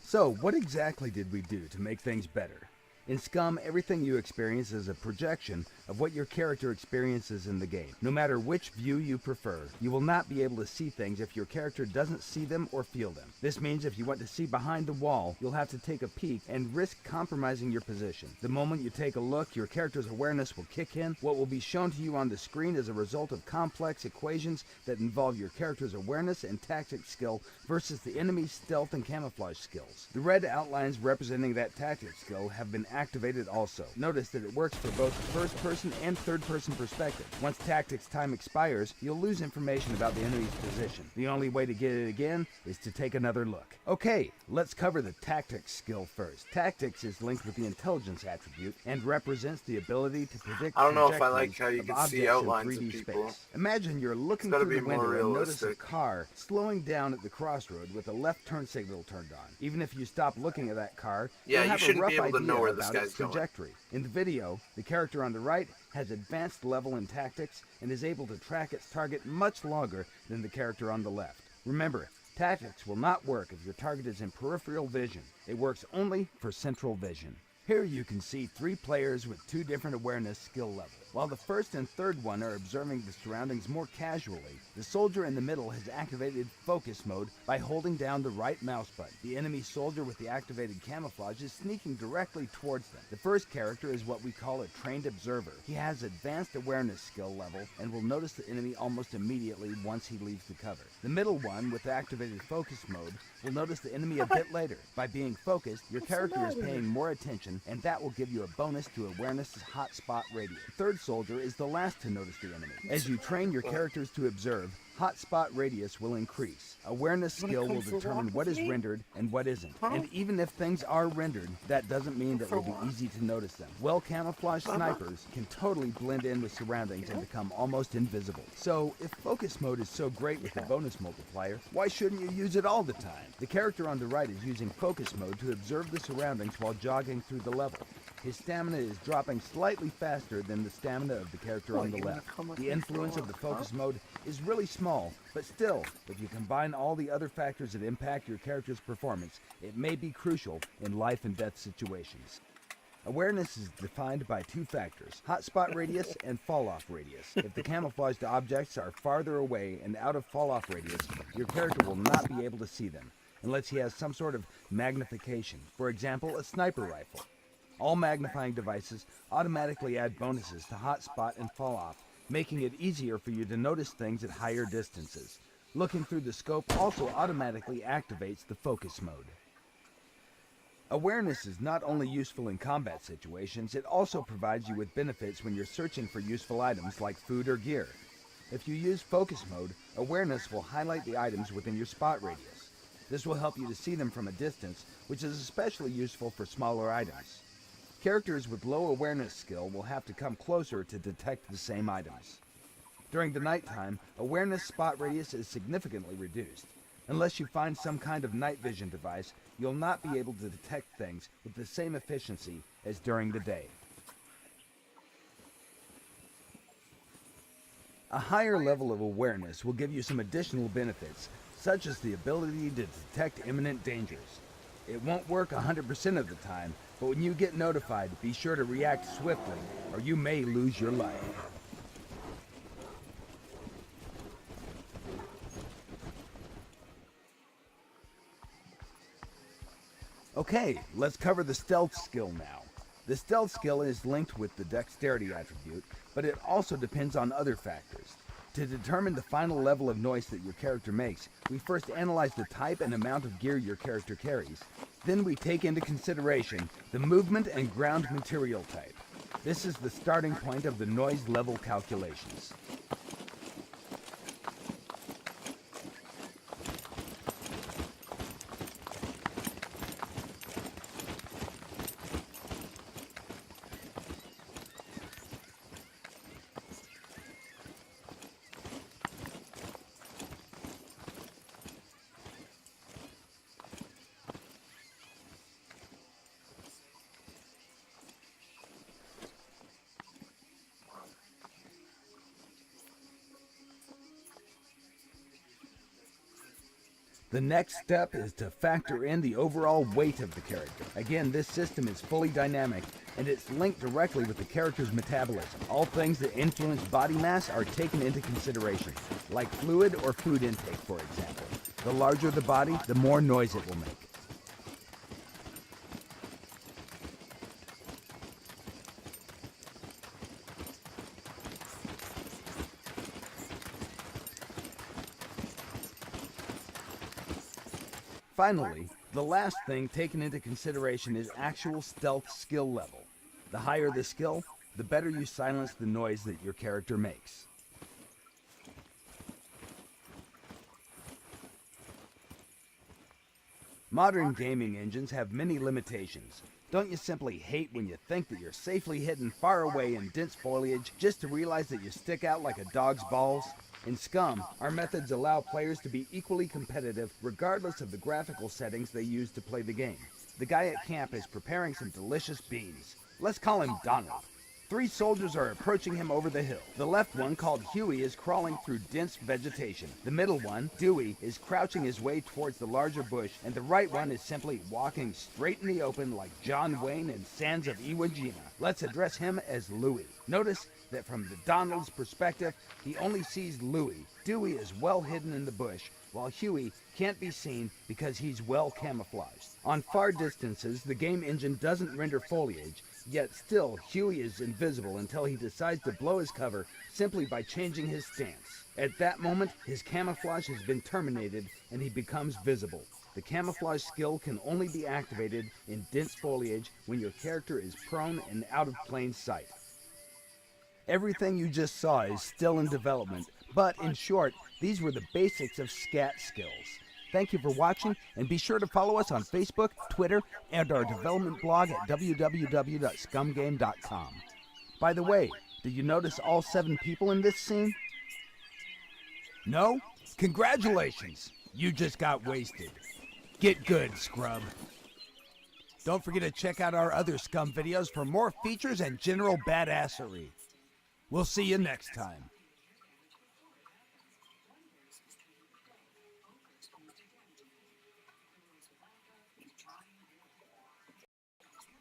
So, what exactly did we do to make things better? In Scum, everything you experience is a projection of what your character experiences in the game. No matter which view you prefer, you will not be able to see things if your character doesn't see them or feel them. This means if you want to see behind the wall, you'll have to take a peek and risk compromising your position. The moment you take a look, your character's awareness will kick in. What will be shown to you on the screen is a result of complex equations that involve your character's awareness and tactics skill versus the enemy's stealth and camouflage skills. The red outlines representing that tactics skill have been activated also. Notice that it works for both first-person and third-person perspective. Once tactics time expires, you'll lose information about the enemy's position. The only way to get it again is to take another look. Okay, let's cover the tactics skill first. Tactics is linked with the intelligence attribute and represents the ability to predict I don't know if I like trajectories how you of can objects see in outlines of 3D people. space. Imagine you're looking gotta through the be more window and notice a realistic. car slowing down at the crossroad with a left turn signal turned on. Even if you stop looking at that car, Yeah, you'll you have a shouldn't rough be able to know idea where this about guy's its going. trajectory. In the video, the character on the right has advanced level in tactics and is able to track its target much longer than the character on the left. Remember, tactics will not work if your target is in peripheral vision. It works only for central vision. Here you can see 3 players with 2 different awareness skill levels. While the first and third one are observing the surroundings more casually, the soldier in the middle has activated focus mode by holding down the right mouse button. The enemy soldier with the activated camouflage is sneaking directly towards them. The first character is what we call a trained observer. He has advanced awareness skill level and will notice the enemy almost immediately once he leaves the cover. The middle one with activated focus mode will notice the enemy a bit later. By being focused, your character is paying more attention, and that will give you a bonus to awareness's hotspot radius. The third soldier is the last to notice the enemy. As you train your characters to observe, hotspot radius will increase. Awareness skill will determine what is rendered and what isn't. And even if things are rendered, that doesn't mean that it will be easy to notice them. Well-camouflaged snipers can totally blend in with surroundings and become almost invisible. So, if focus mode is so great with the bonus multiplier, why shouldn't you use it all the time? The character on the right is using focus mode to observe the surroundings while jogging through the level. His stamina is dropping slightly faster than the stamina of the character on the left. The influence of the focus mode is really small, but still, if you combine all the other factors that impact your character's performance, it may be crucial in life and death situations. Awareness is defined by 2 factors, hotspot radius and fall-off radius. If the camouflaged objects are farther away and out of fall-off radius, your character will not be able to see them, unless he has some sort of magnification, for example, a sniper rifle. All magnifying devices automatically add bonuses to hotspot and fall-off, making it easier for you to notice things at higher distances. Looking through the scope also automatically activates the focus mode. Awareness is not only useful in combat situations, it also provides you with benefits when you're searching for useful items like food or gear. If you use focus mode, awareness will highlight the items within your spot radius. This will help you to see them from a distance, which is especially useful for smaller items. Characters with low awareness skill will have to come closer to detect the same items. During the nighttime, awareness spot radius is significantly reduced. Unless you find some kind of night vision device, you'll not be able to detect things with the same efficiency as during the day. A higher level of awareness will give you some additional benefits, such as the ability to detect imminent dangers. It won't work 100% of the time, but when you get notified, be sure to react swiftly, or you may lose your life. Okay, let's cover the stealth skill now. The stealth skill is linked with the dexterity attribute, but it also depends on other factors. To determine the final level of noise that your character makes, we first analyze the type and amount of gear your character carries. Then we take into consideration the movement and ground material type. This is the starting point of the noise level calculations. The next step is to factor in the overall weight of the character. Again, this system is fully dynamic, and it's linked directly with the character's metabolism. All things that influence body mass are taken into consideration, like fluid or food intake, for example. The larger the body, the more noise it will make. Finally, the last thing taken into consideration is actual stealth skill level. The higher the skill, the better you silence the noise that your character makes. Modern gaming engines have many limitations. Don't you simply hate when you think that you're safely hidden far away in dense foliage just to realize that you stick out like a dog's balls? In Scum, our methods allow players to be equally competitive regardless of the graphical settings they use to play the game. The guy at camp is preparing some delicious beans. Let's call him Donald. 3 soldiers are approaching him over the hill. The left one, called Huey, is crawling through dense vegetation. The middle one, Dewey, is crouching his way towards the larger bush, and the right one is simply walking straight in the open like John Wayne in Sands of Iwo Jima. Let's address him as Louie. Notice that from the Donald's perspective, he only sees Louie. Dewey is well hidden in the bush, while Huey can't be seen because he's well camouflaged. On far distances, the game engine doesn't render foliage, yet still Huey is invisible until he decides to blow his cover simply by changing his stance. At that moment, his camouflage has been terminated and he becomes visible. The camouflage skill can only be activated in dense foliage when your character is prone and out of plain sight. Everything you just saw is still in development, but in short, these were the basics of scat skills. Thank you for watching, and be sure to follow us on Facebook, Twitter, and our development blog at www.scumgame.com. By the way, did you notice all 7 people in this scene? No? Congratulations! You just got wasted. Get good, scrub. Don't forget to check out our other Scum videos for more features and general badassery. We'll see you next time.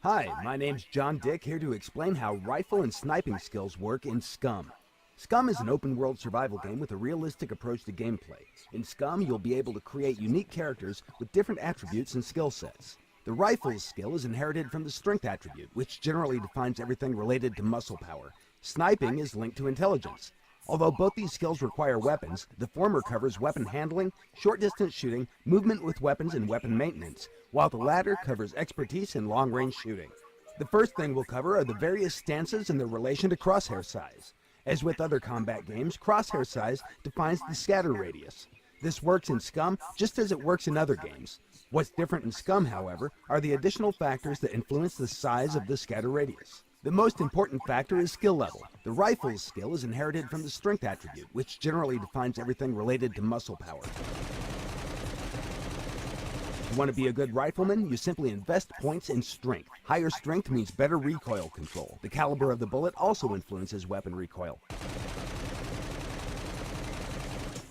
Hi, my name's John Dick, here to explain how rifle and sniping skills work in Scum. Scum is an open-world survival game with a realistic approach to gameplay. In Scum, you'll be able to create unique characters with different attributes and skill sets. The rifle's skill is inherited from the strength attribute, which generally defines everything related to muscle power. Sniping is linked to intelligence. Although both these skills require weapons, the former covers weapon handling, short-distance shooting, movement with weapons, and weapon maintenance, while the latter covers expertise in long-range shooting. The first thing we'll cover are the various stances and their relation to crosshair size. As with other combat games, crosshair size defines the scatter radius. This works in Scum just as it works in other games. What's different in Scum, however, are the additional factors that influence the size of the scatter radius. The most important factor is skill level. The rifle's skill is inherited from the strength attribute, which generally defines everything related to muscle power. If you want to be a good rifleman, you simply invest points in strength. Higher strength means better recoil control. The caliber of the bullet also influences weapon recoil.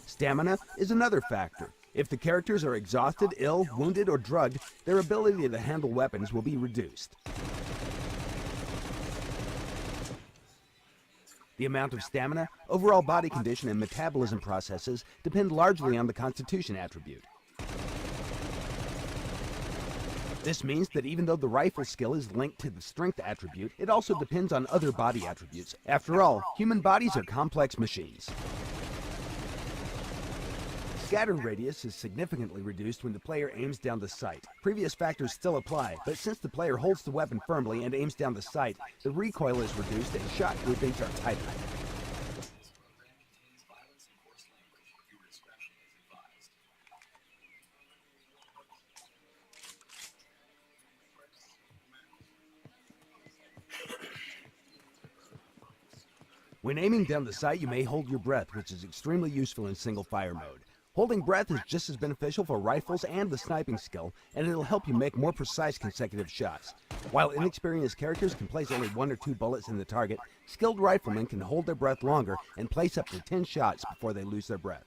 Stamina is another factor. If the characters are exhausted, ill, wounded, or drugged, their ability to handle weapons will be reduced. The amount of stamina, overall body condition, and metabolism processes depend largely on the constitution attribute. This means that even though the rifle skill is linked to the strength attribute, it also depends on other body attributes. After all, human bodies are complex machines. Scatter radius is significantly reduced when the player aims down the sight. Previous factors still apply, but since the player holds the weapon firmly and aims down the sight, the recoil is reduced and shot groupings are tighter. When aiming down the sight, you may hold your breath, which is extremely useful in single fire mode. Holding breath is just as beneficial for rifles and the sniping skill, and it'll help you make more precise consecutive shots. While inexperienced characters can place only 1 or 2 bullets in the target, skilled riflemen can hold their breath longer and place up to 10 shots before they lose their breath.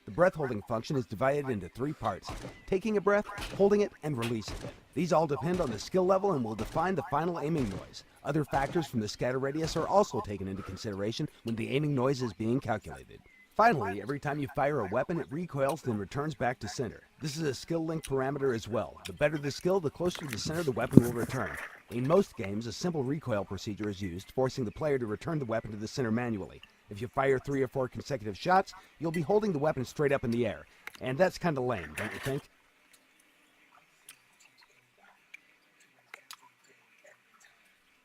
The breath holding function is divided into 3 parts: taking a breath, holding it, and releasing it. These all depend on the skill level and will define the final aiming noise. Other factors from the scatter radius are also taken into consideration when the aiming noise is being calculated. Finally, every time you fire a weapon, it recoils then returns back to center. This is a skill link parameter as well. The better the skill, the closer to the center the weapon will return. In most games, a simple recoil procedure is used, forcing the player to return the weapon to the center manually. If you fire 3 or 4 consecutive shots, you'll be holding the weapon straight up in the air. And that's kinda lame, don't you think?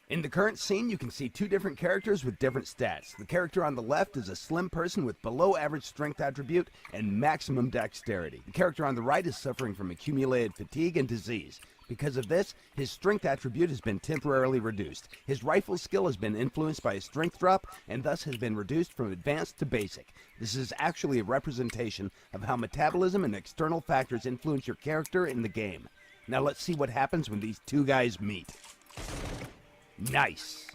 In the current scene, you can see 2 different characters with different stats. The character on the left is a slim person with below average strength attribute and maximum dexterity. The character on the right is suffering from accumulated fatigue and disease. Because of this, his strength attribute has been temporarily reduced. His rifle skill has been influenced by a strength drop and thus has been reduced from advanced to basic. This is actually a representation of how metabolism and external factors influence your character in the game. Now let's see what happens when these 2 guys meet. Nice!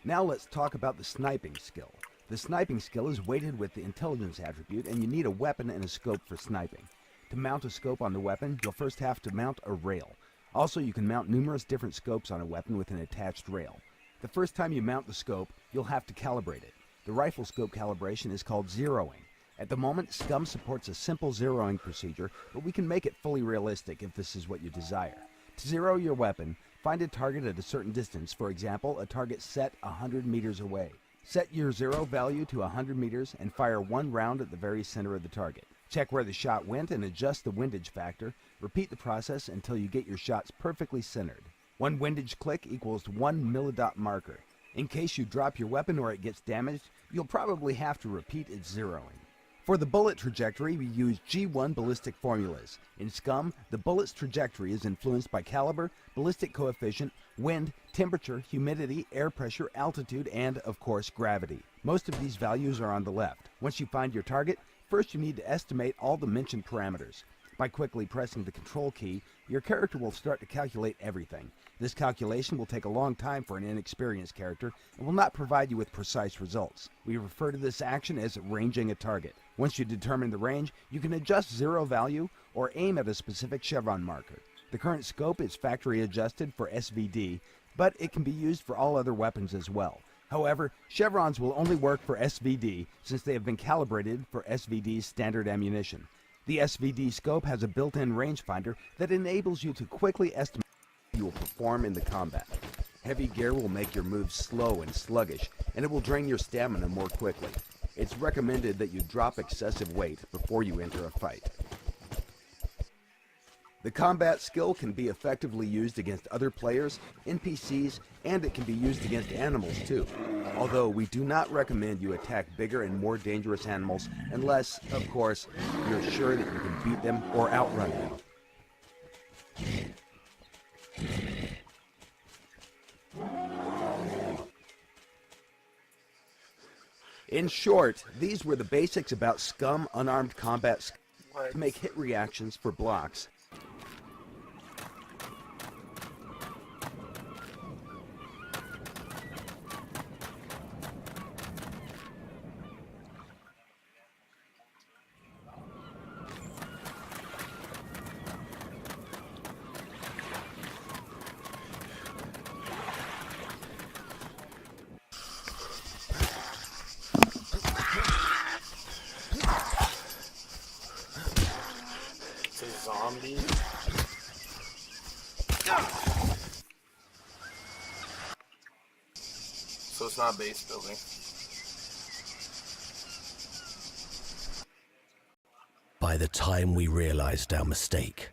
Now let's talk about the sniping skill. The sniping skill is weighted with the intelligence attribute, and you need a weapon and a scope for sniping. To mount a scope on the weapon, you'll first have to mount a rail. Also, you can mount numerous different scopes on a weapon with an attached rail. The first time you mount the scope, you'll have to calibrate it. The rifle scope calibration is called zeroing. At the moment, Scum supports a simple zeroing procedure, but we can make it fully realistic if this is what you desire. To zero your weapon, find a target at a certain distance, for example, a target set 100 meters away. Set your zero value to 100 meters and fire 1 round at the very center of the target. Check where the shot went and adjust the windage factor. Repeat the process until you get your shots perfectly centered. 1 windage click equals 1 millidot marker. In case you drop your weapon or it gets damaged, you'll probably have to repeat its zeroing. For the bullet trajectory, we use G1 ballistic formulas. In Scum, the bullet's trajectory is influenced by caliber, ballistic coefficient, wind, temperature, humidity, air pressure, altitude, and, of course, gravity. Most of these values are on the left. Once you find your target, first you need to estimate all the mentioned parameters. By quickly pressing the control key, your character will start to calculate everything. This calculation will take a long time for an inexperienced character and will not provide you with precise results. We refer to this action as ranging a target. Once you determine the range, you can adjust zero value or aim at a specific chevron marker. The current scope is factory adjusted for SVD, but it can be used for all other weapons as well. However, chevrons will only work for SVD since they have been calibrated for SVD's standard ammunition. The SVD scope has a built-in rangefinder that enables you to quickly estimate how you will perform in the combat. Heavy gear will make your moves slow and sluggish, and it will drain your stamina more quickly. It's recommended that you drop excessive weight before you enter a fight. The combat skill can be effectively used against other players, NPCs, and it can be used against animals too. Although we do not recommend you attack bigger and more dangerous animals unless, of course, you're sure that you can beat them or outrun them. In short, these were the basics about Scum unarmed combat to make hit reactions for blocks. It's a zombie. it's not base building. By the time we realized our mistake,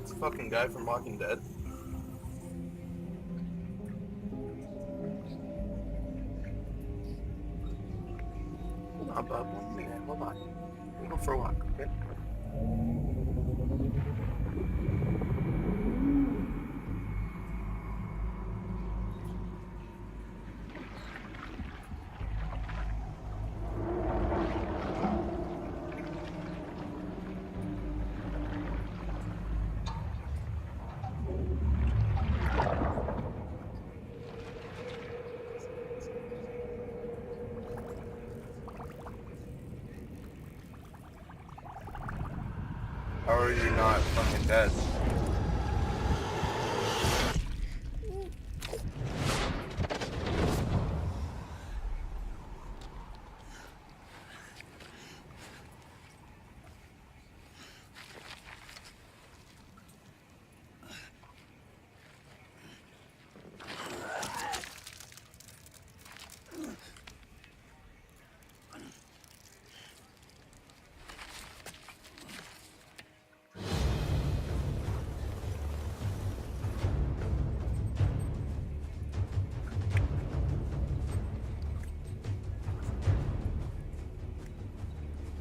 It's the fucking guy from Walking Dead. Hold on, bud. 1 minute. Hold on. We'll go for a walk, okay? How are you not fucking dead?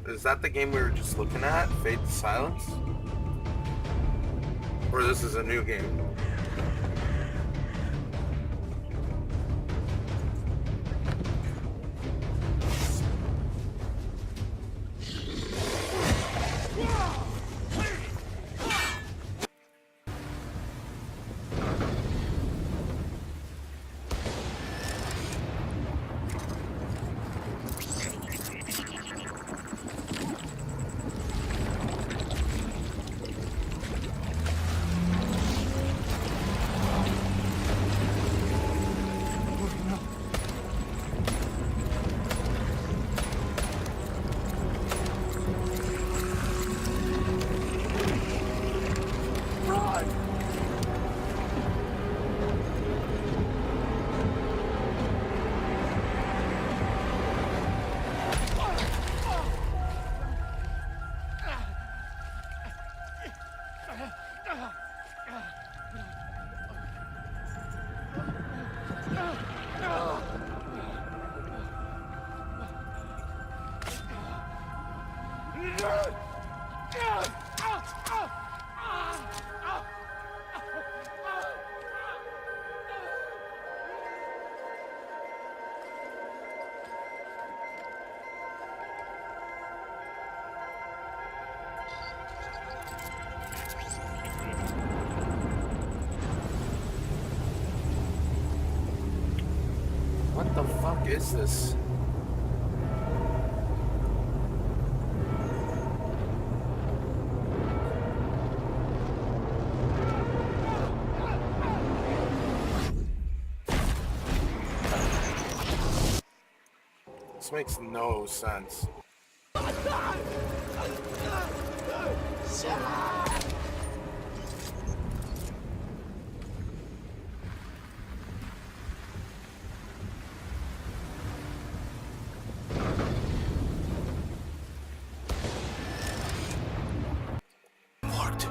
Is that the game we were just looking at? Fade to Silence? Or this is a new game? What the fuck is this? This makes no sense. marked.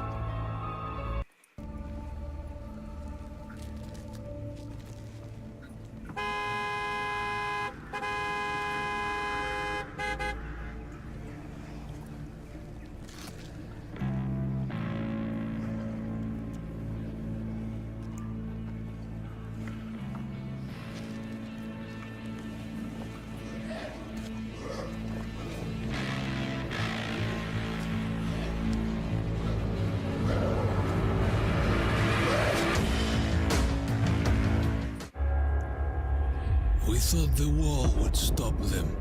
We thought the wall would stop them.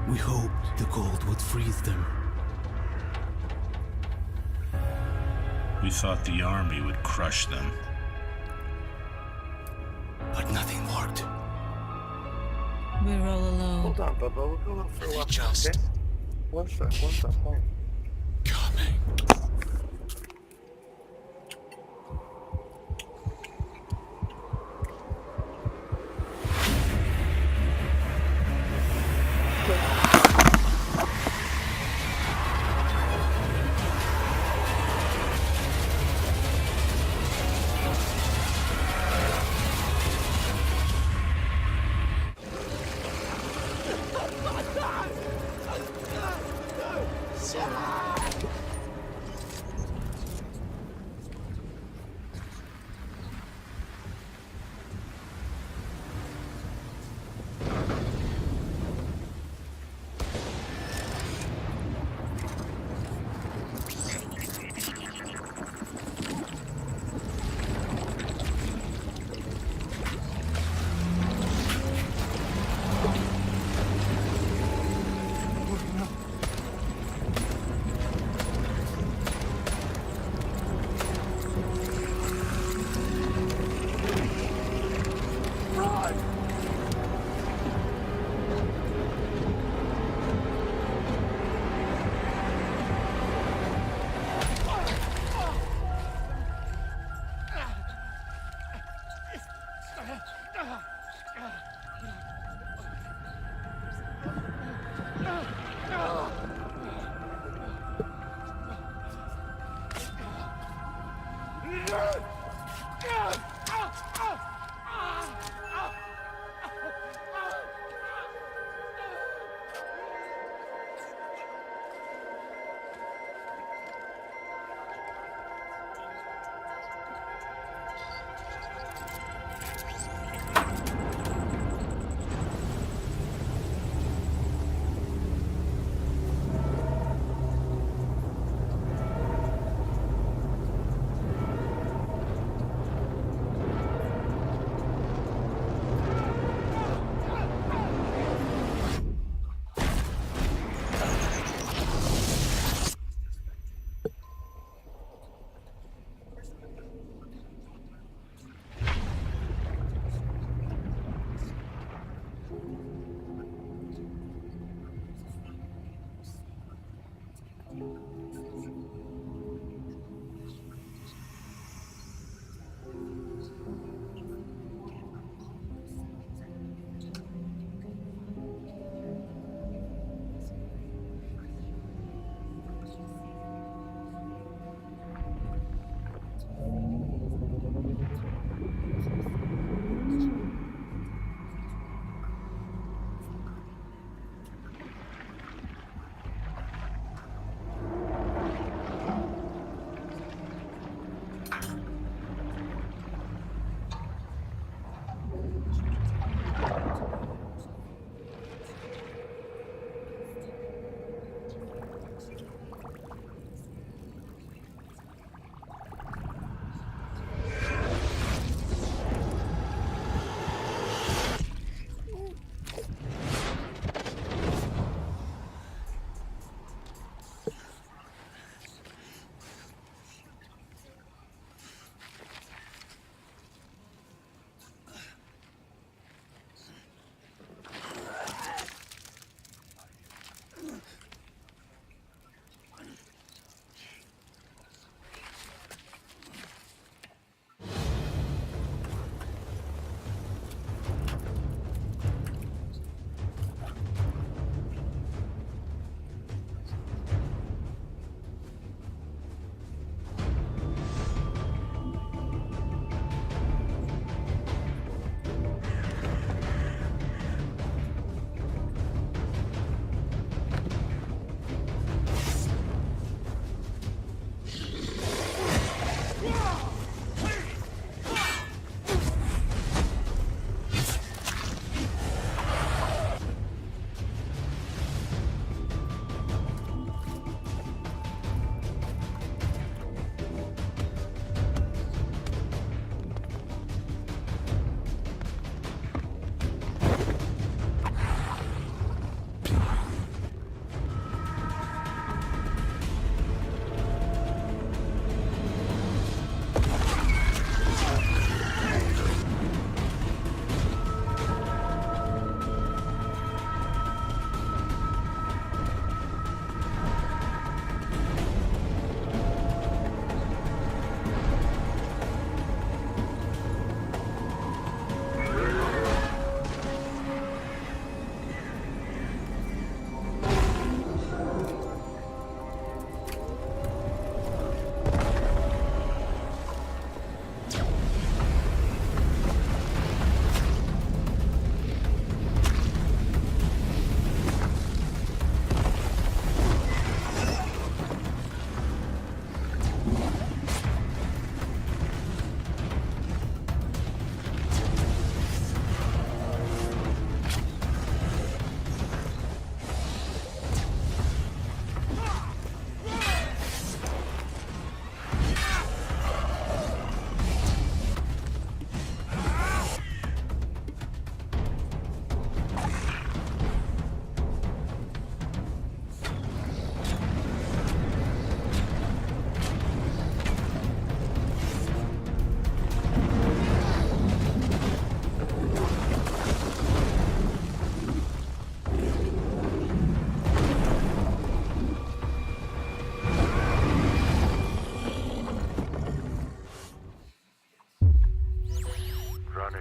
We hoped the gold would freeze them. We thought the army would crush them. But nothing worked. We're all alone. Hold on, Bubba. We'll go out for a They walk. just Okay? One sec. Hold on. coming.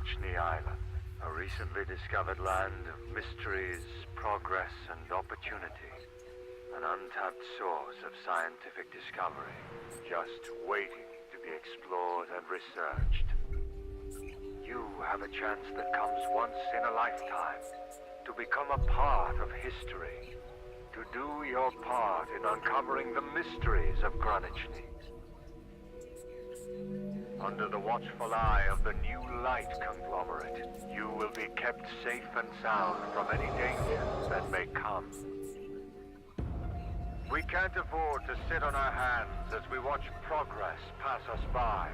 Granichny Island, a recently discovered land of mysteries, progress, and opportunity. An untapped source of scientific discovery, just waiting to be explored and researched. You have a chance that comes once in a lifetime to become a part of history, to do your part in uncovering the mysteries of Granichny. Under the watchful eye of the New Light conglomerate, you will be kept safe and sound from any dangers that may come. We can't afford to sit on our hands as we watch progress pass us by.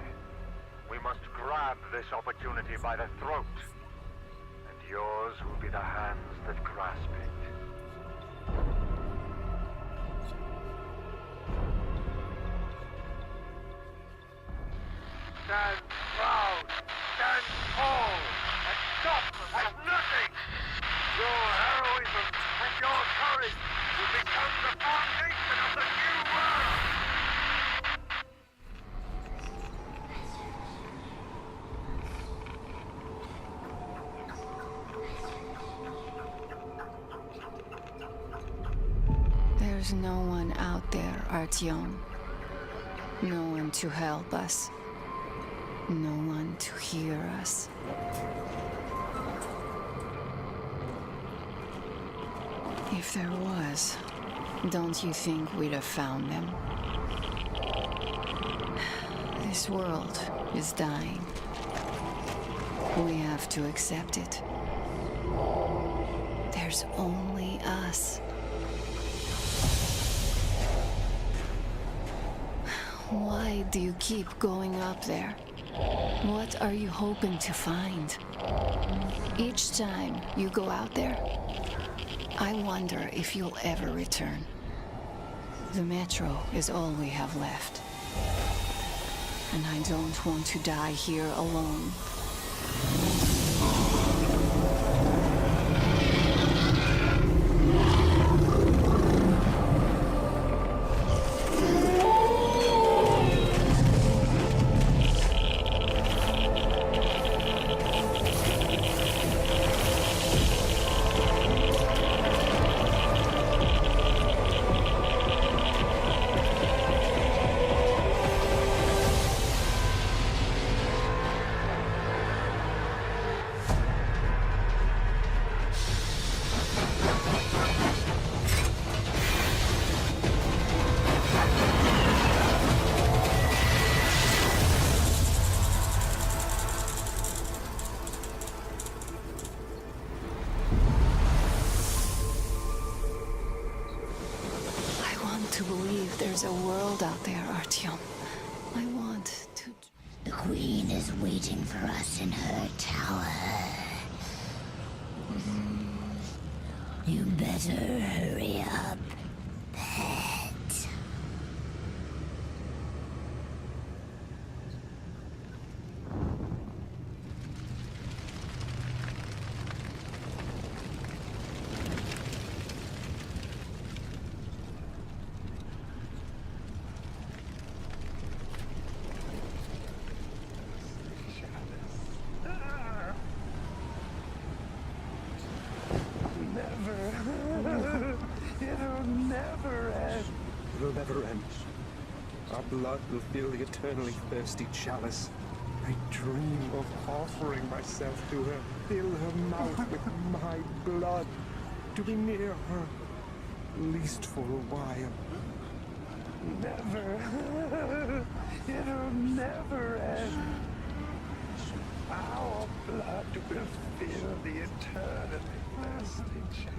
We must grab this opportunity by the throat, and yours will be the hands that grasp it. Stand proud, stand tall, and stop at nothing! Your heroism and your courage will become the foundation of the new world! There's no one out there, Artyom. No one to help us. No one to hear us. If there was, don't you think we'd have found them? This world is dying. We have to accept it. There's only us. Why do you keep going up there? What are you hoping to find? Each time you go out there, I wonder if you'll ever return. The metro is all we have left. And I don't want to die here alone. To believe there's a world out there, Artyom. I want to... The Queen is waiting for us in her tower. You better hurry up, pet. It'll never end. Our blood will fill the eternally thirsty chalice. I dream of offering myself to her, fill her mouth with my blood, to be near her, at least for a while. Never. It'll never end. Our blood will fill the eternally thirsty chalice.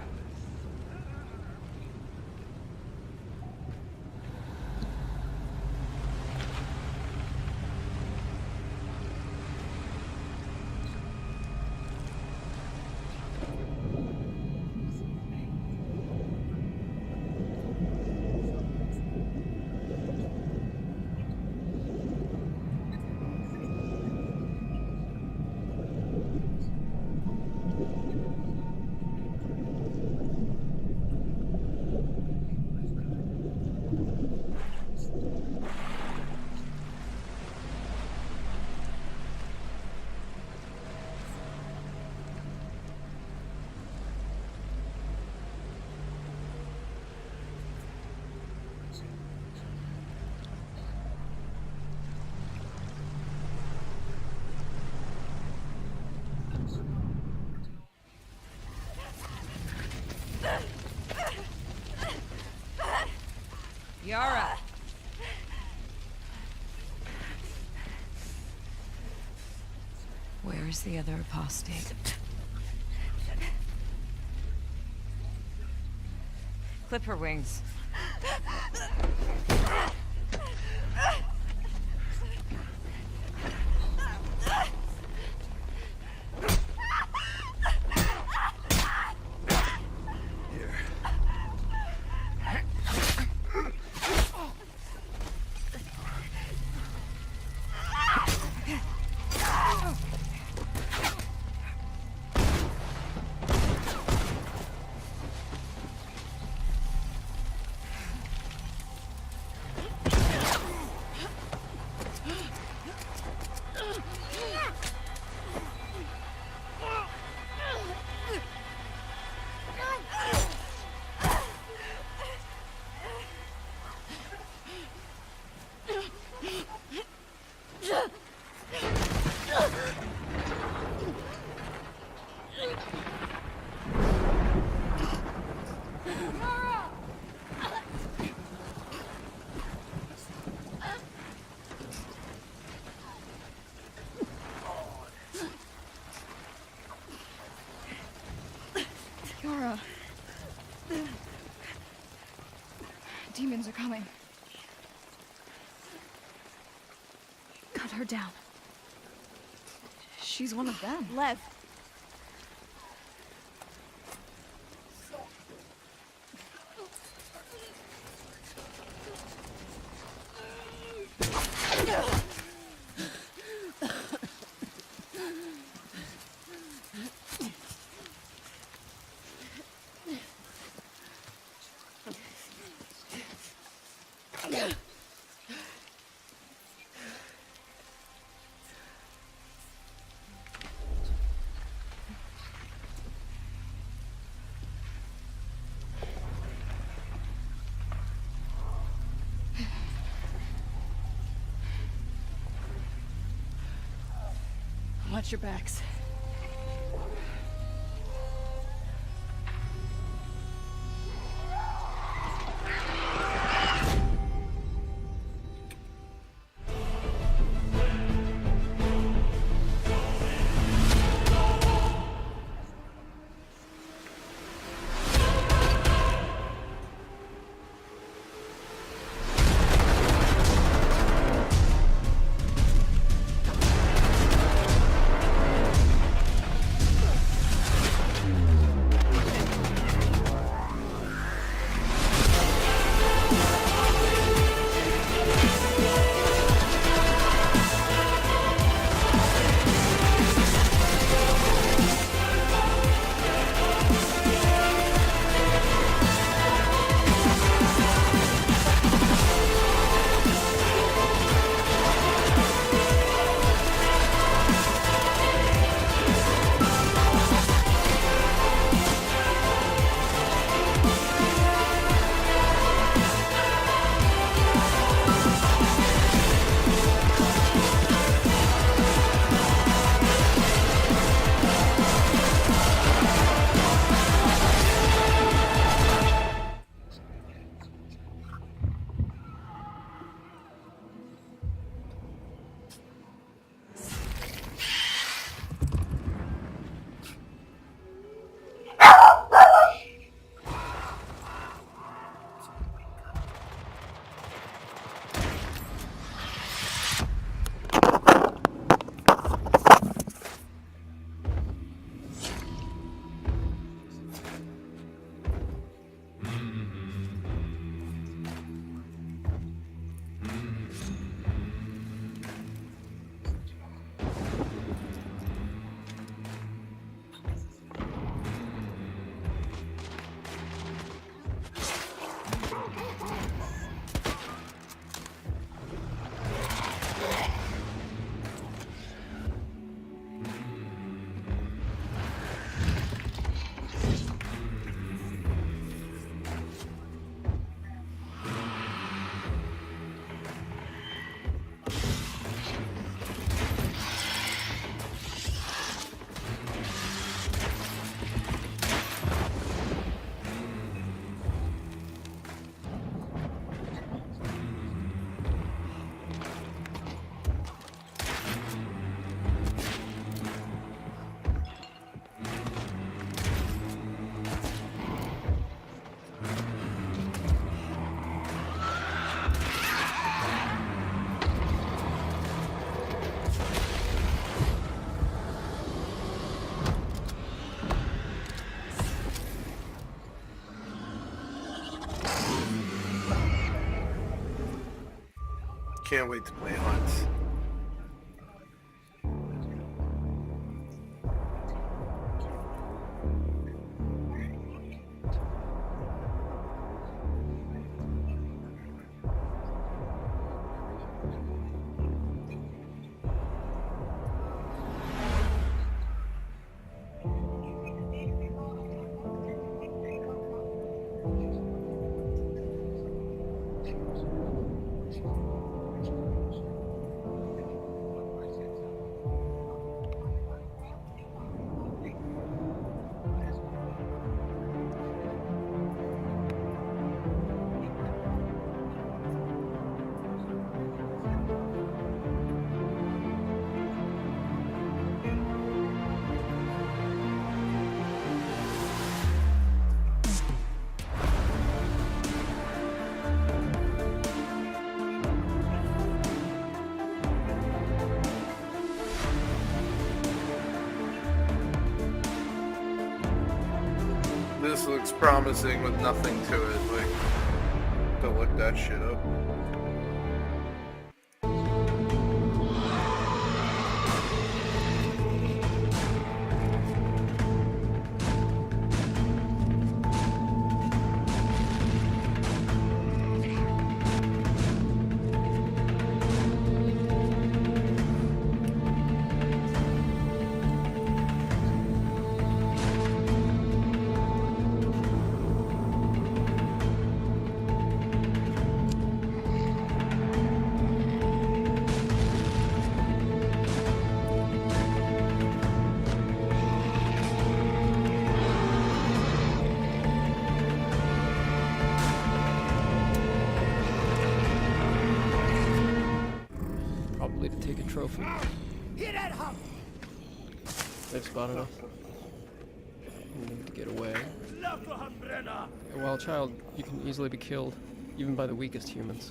Where's the other apostate? Clip her wings. Yara. Demons are coming. Cut her down. She's one of them. Lev. Watch your backs. can't wait to play Hunt. This looks promising with nothing to it. Like, don't look that shit up. Probably to take a trophy. They've spotted us. We need to get away. A wild child, you can easily be killed, even by the weakest humans.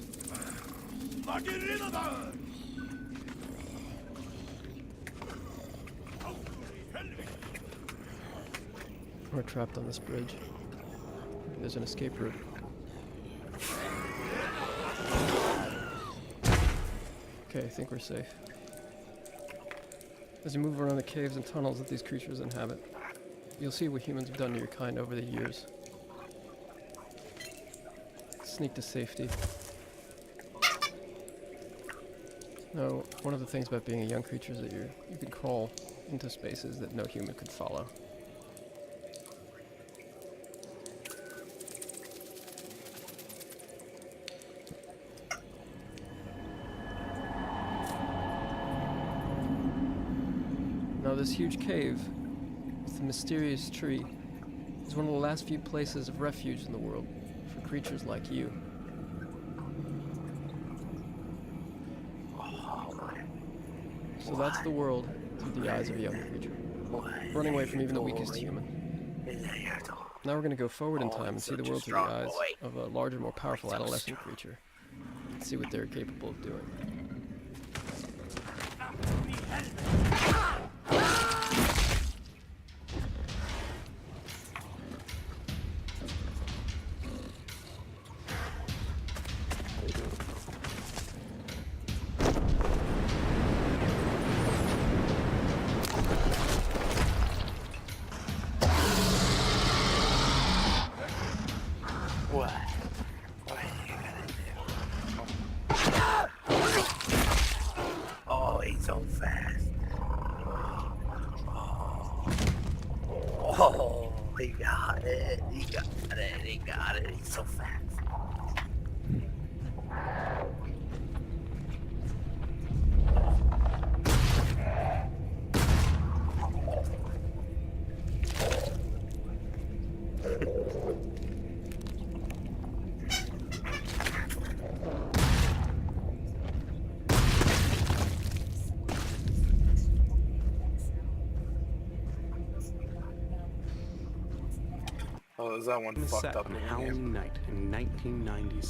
We're trapped on this bridge. There's an escape route. Okay, I think we're safe. As you move around the caves and tunnels that these creatures inhabit, you'll see what humans have done to your kind over the years. Sneak to safety. Now, one of the things about being a young creature is that you can crawl into spaces that no human could follow. Now, this huge cave with the mysterious tree is one of the last few places of refuge in the world for creatures like you. So that's the world through the eyes of a young creature, running away from even the weakest human. Now we're going to go forward in time and see the world through the eyes of a larger, more powerful adolescent creature, and see what they're capable of doing. Oh, he got it. He got it. He got it. He's so fast. Oh, is that one fucked up in the Halloween night in 1990s.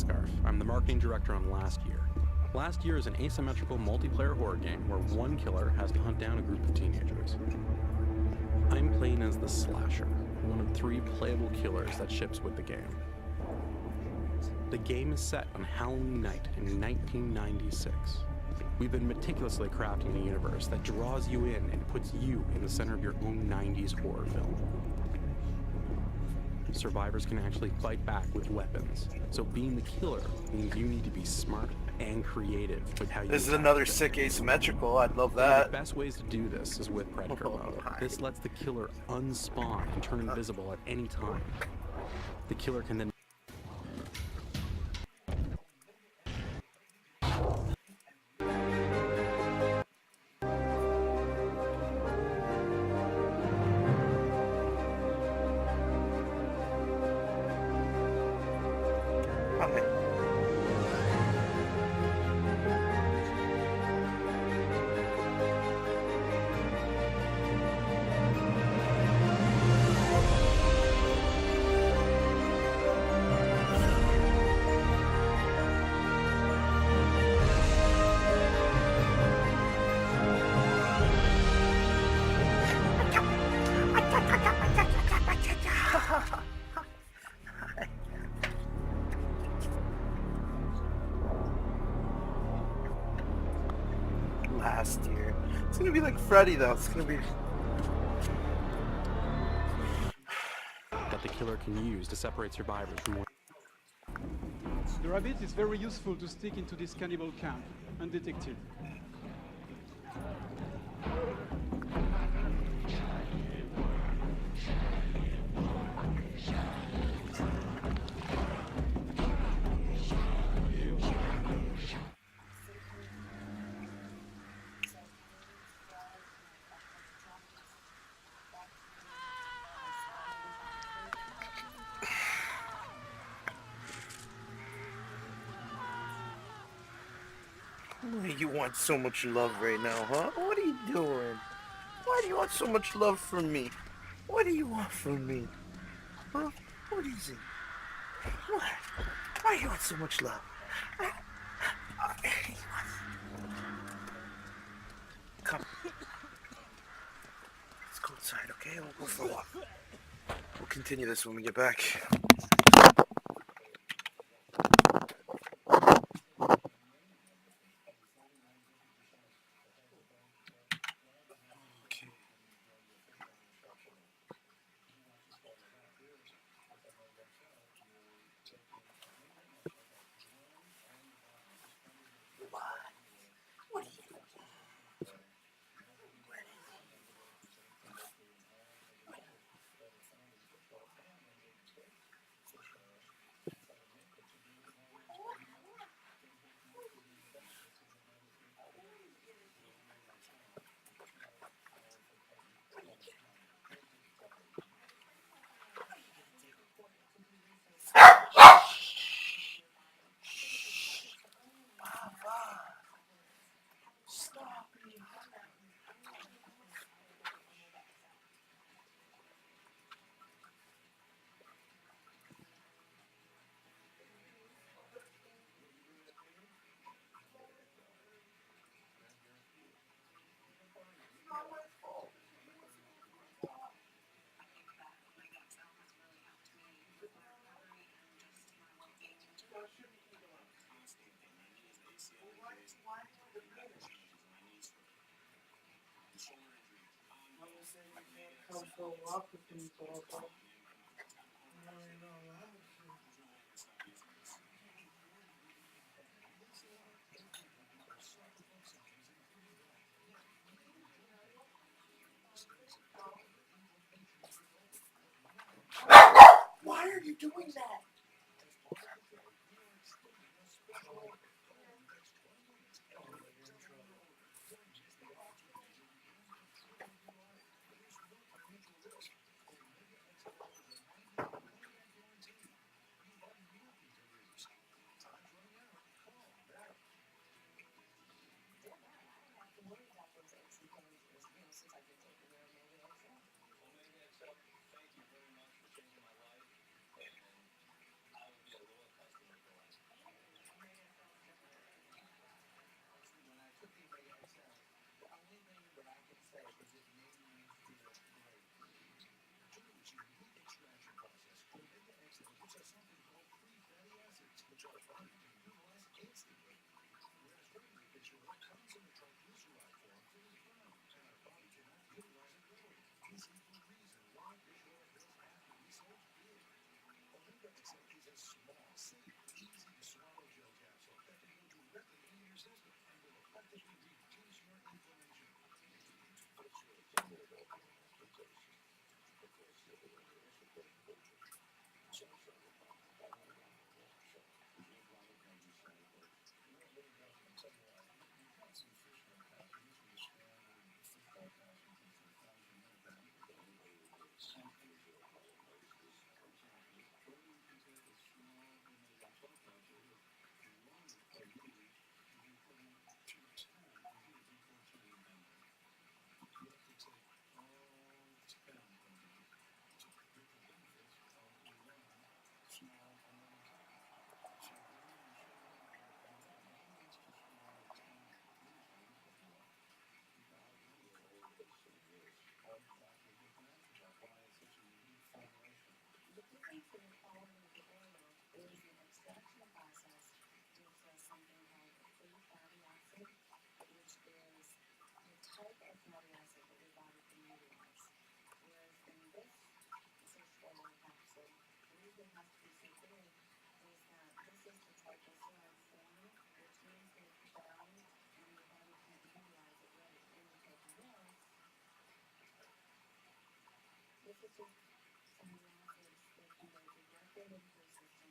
Scarf. I'm the marketing director on Last Year. Last Year is an asymmetrical multiplayer horror game where one killer has to hunt down a group of teenagers. I'm playing as the Slasher, one of 3 playable killers that ships with the game. The game is set on Halloween night in 1996. We've been meticulously crafting a universe that draws you in and puts you in the center of your own 90s horror film. Survivors can actually fight back with weapons, so being the killer means you need to be smart and creative with how you This is attack another the sick victim. asymmetrical. I'd love One of that. the best ways to do this is with Predator mode. This lets the killer unspawn and turn invisible at any time. The killer can then Last Year. It's gonna be like Freddy though. It's gonna be. that the killer can use to separate survivors from one. The rabbit is very useful to stick into this cannibal camp, undetected. You want so much love right now, huh? What are you doing? Why do you want so much love from me? What do you want from me? Huh? What is it? What? Why do you want so much love? Come. Let's go outside, okay? We'll go for a walk. We'll continue this when we get back. Why are you doing that? to the quality of the oil, there is an extraction process which does something called a free fatty acid, which is the type of fatty acid that your body can utilize. Whereas in this fish oil capsule, the reason it has to be so big is that this is the triglyceride form, which means that if you die and your body can't utilize it right when you're taking this, this is just fatty acids that can go directly into your system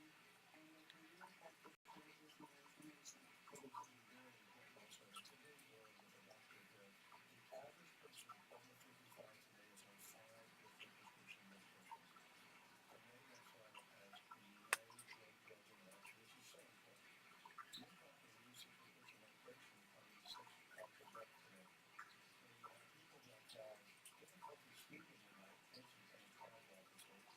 and they can reeffectively produce more inflammation. Well, this is very important also. In today's world with the doctor here, the average person over 55 today is on 5 different prescription medications. Omega XL has no drug-drug interaction, which is so important. Many doctors are using prescription medication under the 6 o'clock of death today. So you have people that have difficulty sleeping at night, for instance, anxiety episodes,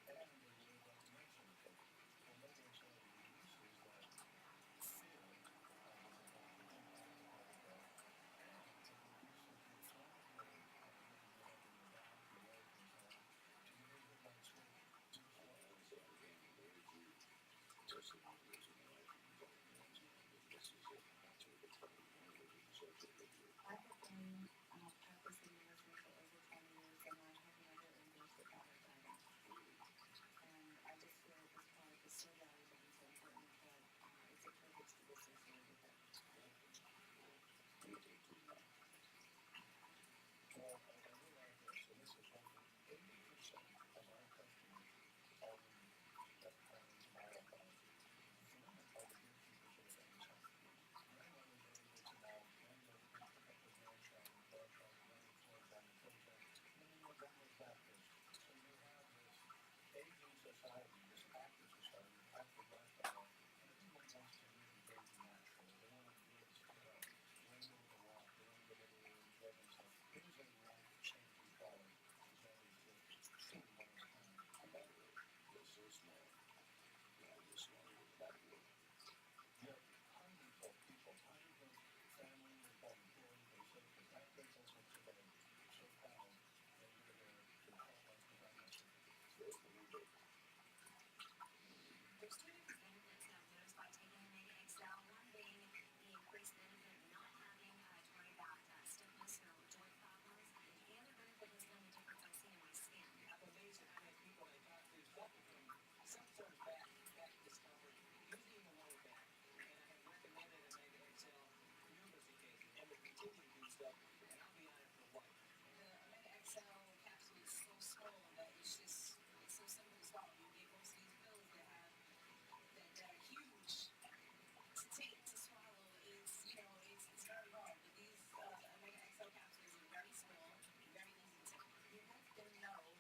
and they're worried about the medicine they're taking. Omega XL reduces that fear of the doctor impact upon the death, and it reduces the time period that you have in your back, your leg, and so on, to get a good night's sleep. Here's why. I have been practicing medicine for over 20 years and I have never endorsed a product I don't. And I just feel that this product is so valuable and so important that it's a privilege to be associated with it. Well, I realize this, and this is roughly 80% of our customers already have plans, vital plans. Them are the gatekeepers of a family's health. Many others are able to now hand over, pick up their grandchild or daughter, run towards them and take them. Many more downward factors. So you have this aging society, this active society, active lifestyle, and everyone wants to live very naturally. They want to be able to get up. They want to be able to walk. They want to be able to enjoy themselves. It is a life-changing product that is just truly one of a kind. And by the way, they're so small. Now you're smaller than the back of the world. Yet hundreds of people, hundreds of families of employees have said that that business is today so proud that you're there to help us with our message. There's the new book. There's two different benefits that I've noticed by taking Omega XL. One being the increased benefit of not having to worry about stiffness or joint problems. The other benefit has been the difference I've seen in my skin. I'm amazed at how many people that doctors suffer from some sort of back discomfort, usually in the lower back. And I have recommended Omega XL numerous occasions and will continue to do so, and I'll be on it for life. The Omega XL capsule is so small that it's so simple to swallow. You get most of these pills that are huge to take, to swallow. It's very hard. But these Omega XL capsules are very small, very easy to take. You have to know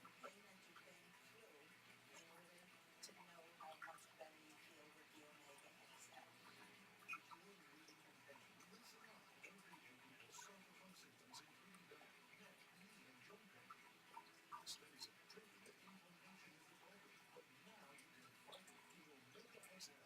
the pain that you've been through in order to know how much better you feel with the Omega XL. If you're really in pain, listen up. Every day people suffer from symptoms including back, neck, knee, and joint pain. Studies have proven that inflammation is the culprit, but now you can fight it with Omega XL.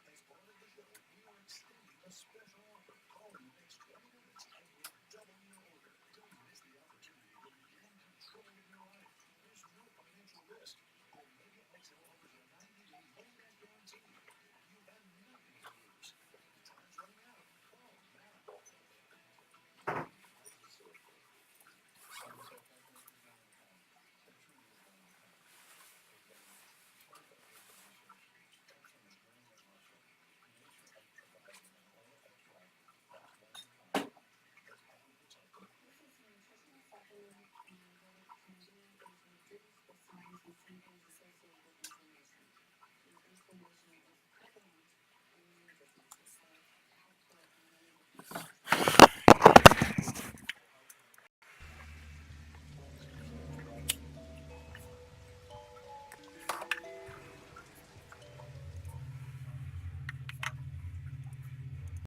As part of the show, we are extending a special offer. Call in the next 20 minutes and we'll double your order. Don't miss the opportunity to regain control of your life. There's no financial risk. Omega XL offers a 90-day money-back guarantee. You have nothing to lose. The time's running out. Call now. Life is so full. And so life is one of a kind. It truly is one of a kind. There's been 25 years of research done from the brain and muscle. Nature has provided an oil extract that's one of a kind, that's highly protected. This is a nutritional supplement, and what it can do is reduce the signs and symptoms